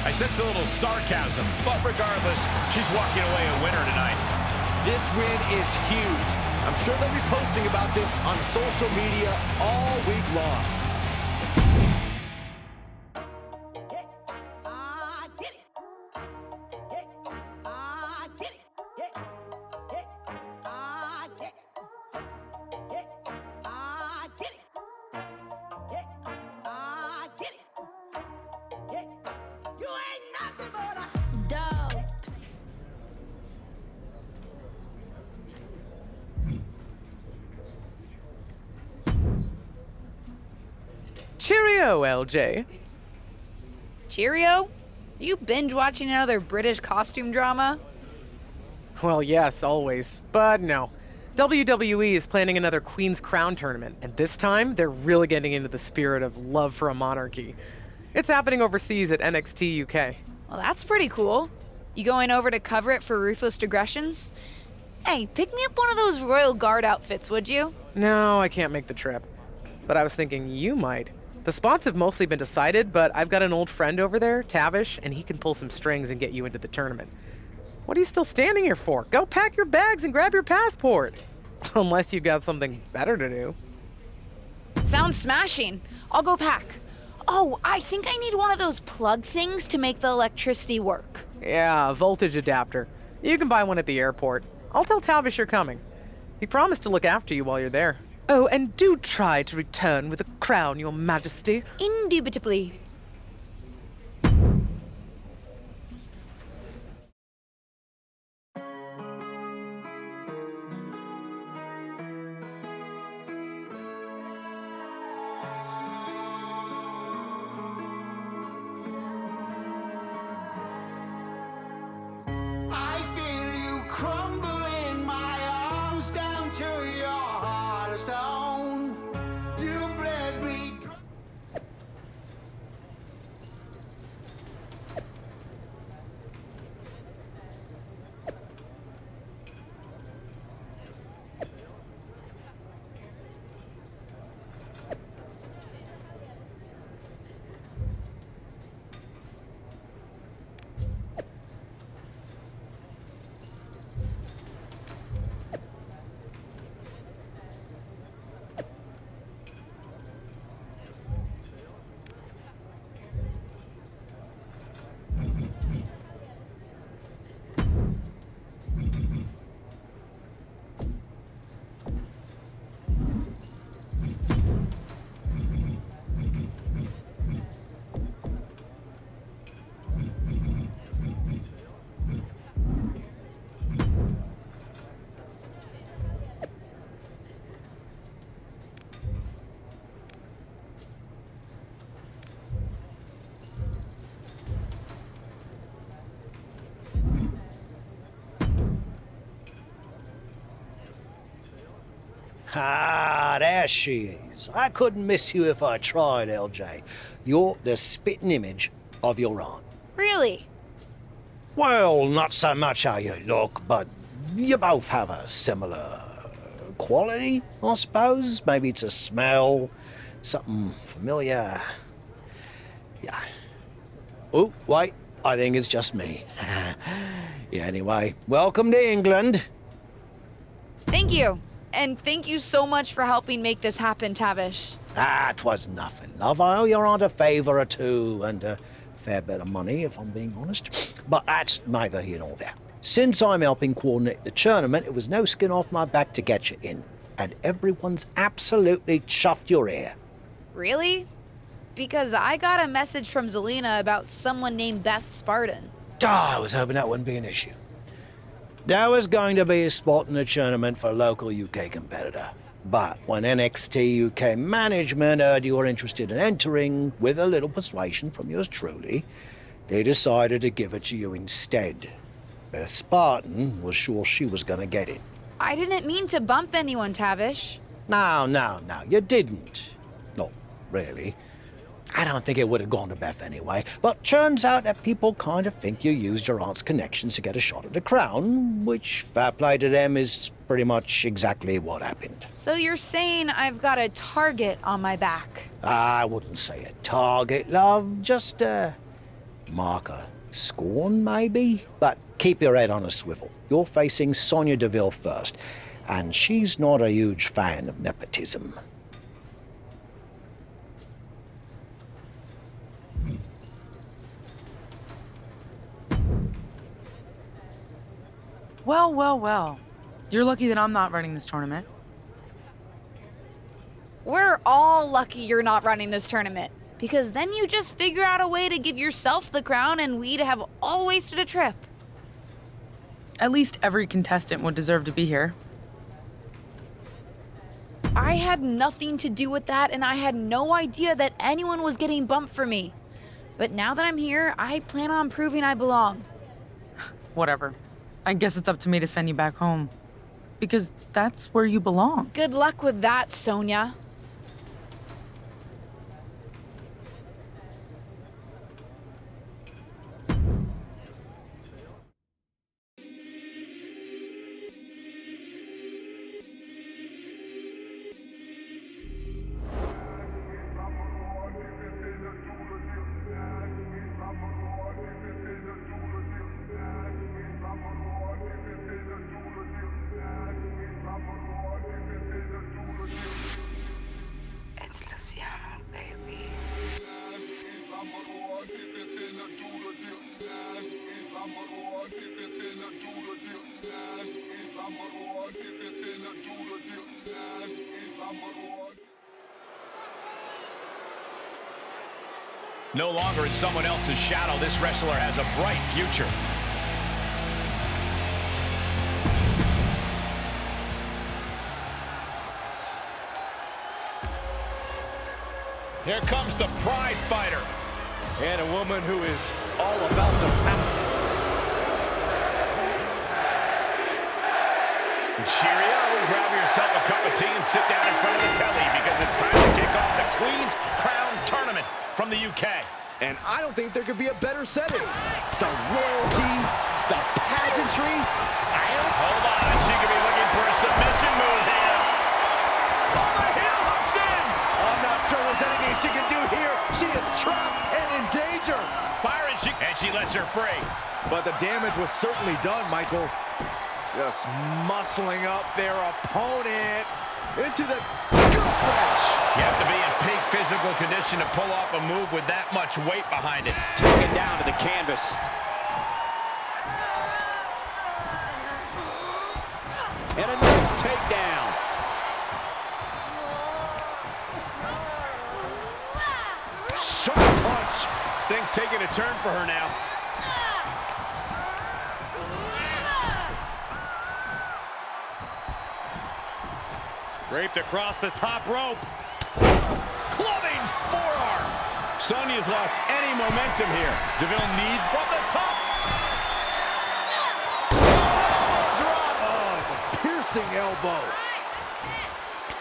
I sense a little sarcasm, but regardless, she's walking away a winner tonight. This win is huge. I'm sure they'll be posting about this on social media all week long. Cheerio, LJ. Cheerio? You binge watching another British costume drama? Well, yes, always. But no. WWE is planning another Queen's Crown tournament, and this time they're really getting into the spirit of love for a monarchy. It's happening overseas at NXT UK. Well, that's pretty cool. You going over to cover it for Ruthless Digressions? Hey, pick me up one of those Royal Guard outfits, would you? No, I can't make the trip. But I was thinking you might. The spots have mostly been decided, but I've got an old friend over there, Tavish, and he can pull some strings and get you into the tournament. What are you still standing here for? Go pack your bags and grab your passport. Unless you've got something better to do. Sounds smashing. I'll go pack. Oh, I think I need one of those plug things to make the electricity work. Yeah, a voltage adapter. You can buy one at the airport. I'll tell Tavish you're coming. He promised to look after you while you're there. Oh, and do try to return with a crown, Your Majesty. Indubitably. I feel you crumble in my arms down to your heart of stone. You bled me dry. Ah, there she is. I couldn't miss you if I tried, LJ. You're the spitting image of your aunt. Really? Well, not so much how you look, but you both have a similar quality, I suppose. Maybe it's a smell, something familiar. Yeah. Oh, wait, I think it's just me. Yeah, anyway, welcome to England. Thank you. And thank you so much for helping make this happen, Tavish. Ah, 'twas nothing, love. I owe your aunt a favour or two, and a fair bit of money, if I'm being honest. But that's neither here nor there. Since I'm helping coordinate the tournament, it was no skin off my back to get you in. And everyone's absolutely chuffed your ear. Really? Because I got a message from Zelina about someone named Beth Spartan. I was hoping that wouldn't be an issue. There was going to be a spot in the tournament for a local UK competitor. But when NXT UK management heard you were interested in entering, with a little persuasion from yours truly, they decided to give it to you instead. Beth Spartan was sure she was going to get it. I didn't mean to bump anyone, Tavish. No, you didn't. Not really. I don't think it would have gone to Beth anyway, but turns out that people kind of think you used your aunt's connections to get a shot at the crown, which, fair play to them, is pretty much exactly what happened. So you're saying I've got a target on my back? I wouldn't say a target, love, just a marker. Scorn, maybe? But keep your head on a swivel. You're facing Sonya Deville first, and she's not a huge fan of nepotism. Well, well, well. You're lucky that I'm not running this tournament. We're all lucky you're not running this tournament, because then you just figure out a way to give yourself the crown and we'd have all wasted a trip. At least every contestant would deserve to be here. I had nothing to do with that, and I had no idea that anyone was getting bumped for me. But now that I'm here, I plan on proving I belong. Whatever. I guess it's up to me to send you back home. Because that's where you belong. Good luck with that, Sonya. No longer in someone else's shadow, this wrestler has a bright future. Here comes the Pride Fighter. And a woman who is all about the power. Cheerio, grab yourself a cup of tea and sit down in front of the telly because it's time to kick off the Queen's Crown Tournament from the UK. And I don't think there could be a better setting. The royalty, the pageantry. Hold on, she could be looking for a submission move here. Oh, the heel hooks in! I'm not sure there's anything she can do here. She is trapped and in danger. Byron, and she lets her free. But the damage was certainly done, Michael. Just muscling up their opponent into the gut wrench. You have to be in peak physical condition to pull off a move with that much weight behind it. Taken down to the canvas. And a nice takedown. Sharp punch. Things taking a turn for her now. Draped across the top rope. Clubbing forearm. Sonya's lost any momentum here. DeVille needs from the top. Drop. Oh, it's a piercing elbow.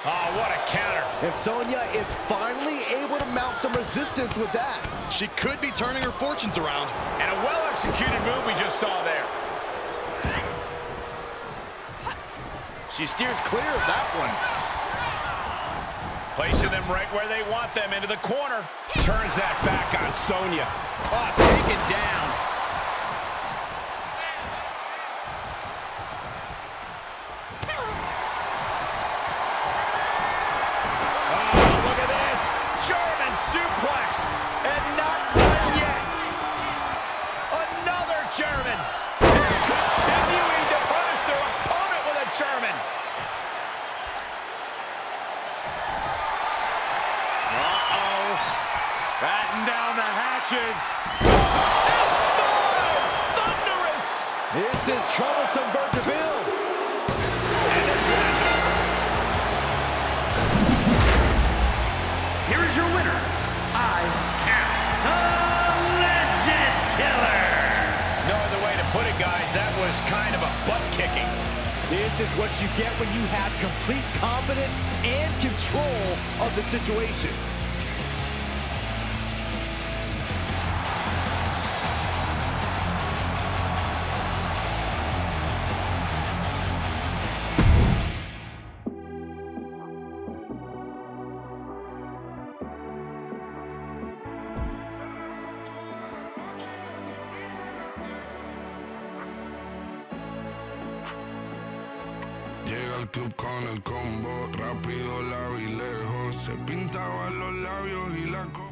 Oh, what a counter. And Sonya is finally able to mount some resistance with that. She could be turning her fortunes around. And a well-executed move we just saw there. She steers clear of that one. Placing them right where they want them, into the corner. Turns that back on Sonya. Oh, taken down. Oh, look at this. German suplex. And not done yet. Another German. They're continuing to punish their opponent with a German. Batten down the hatches. Thunderous! This is troublesome for DeVille. And this one is over. Here is your winner, the Legend Killer. No other way to put it, guys. That was kind of a butt kicking. This is what you get when you have complete confidence and control of the situation. Llega al club con el combo, rápido la vi lejos, se pintaba los labios y la copa.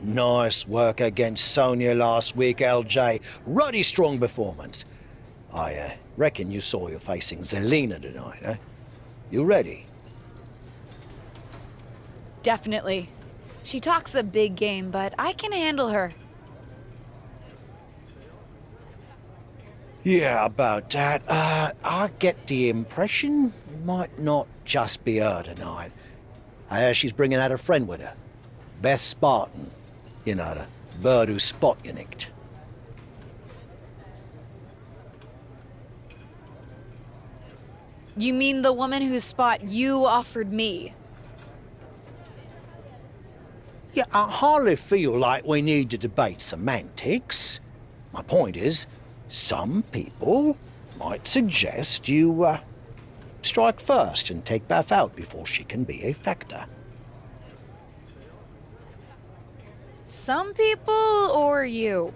Nice work against Sonya last week, LJ. Ruddy strong performance. I reckon you saw you're facing Zelina tonight, eh? You ready? Definitely. She talks a big game, but I can handle her. Yeah, about that. I get the impression it might not just be her tonight. I hear she's bringing out a friend with her. Beth Spartan. You know, the bird who spot you nicked. You mean the woman whose spot you offered me? Yeah, I hardly feel like we need to debate semantics. My point is, some people might suggest you strike first and take Beth out before she can be a factor. Some people or you?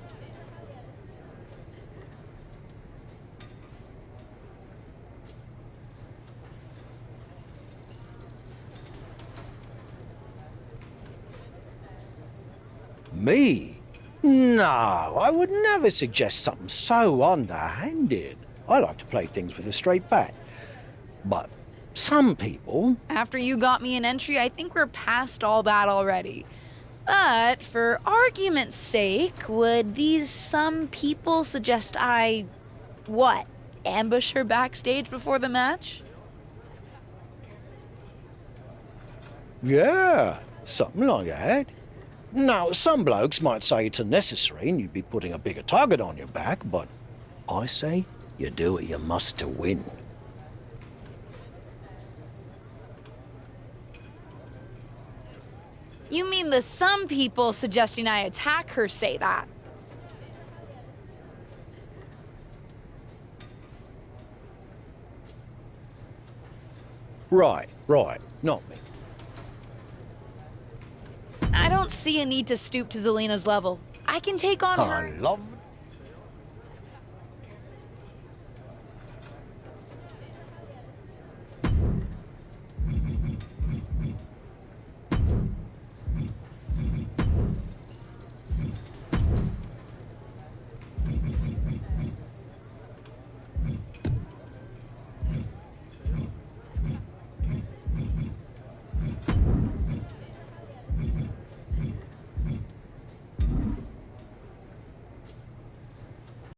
Me? No, I would never suggest something so underhanded. I like to play things with a straight bat. But some people... After you got me an entry, I think we're past all that already. But for argument's sake, would these some people suggest I... what? Ambush her backstage before the match? Yeah, something like that. Now, some blokes might say it's unnecessary and you'd be putting a bigger target on your back, but I say you do what you must to win. You mean the some people suggesting I attack her say that? Right, not me. I don't see a need to stoop to Zelina's level. I can take on her. I love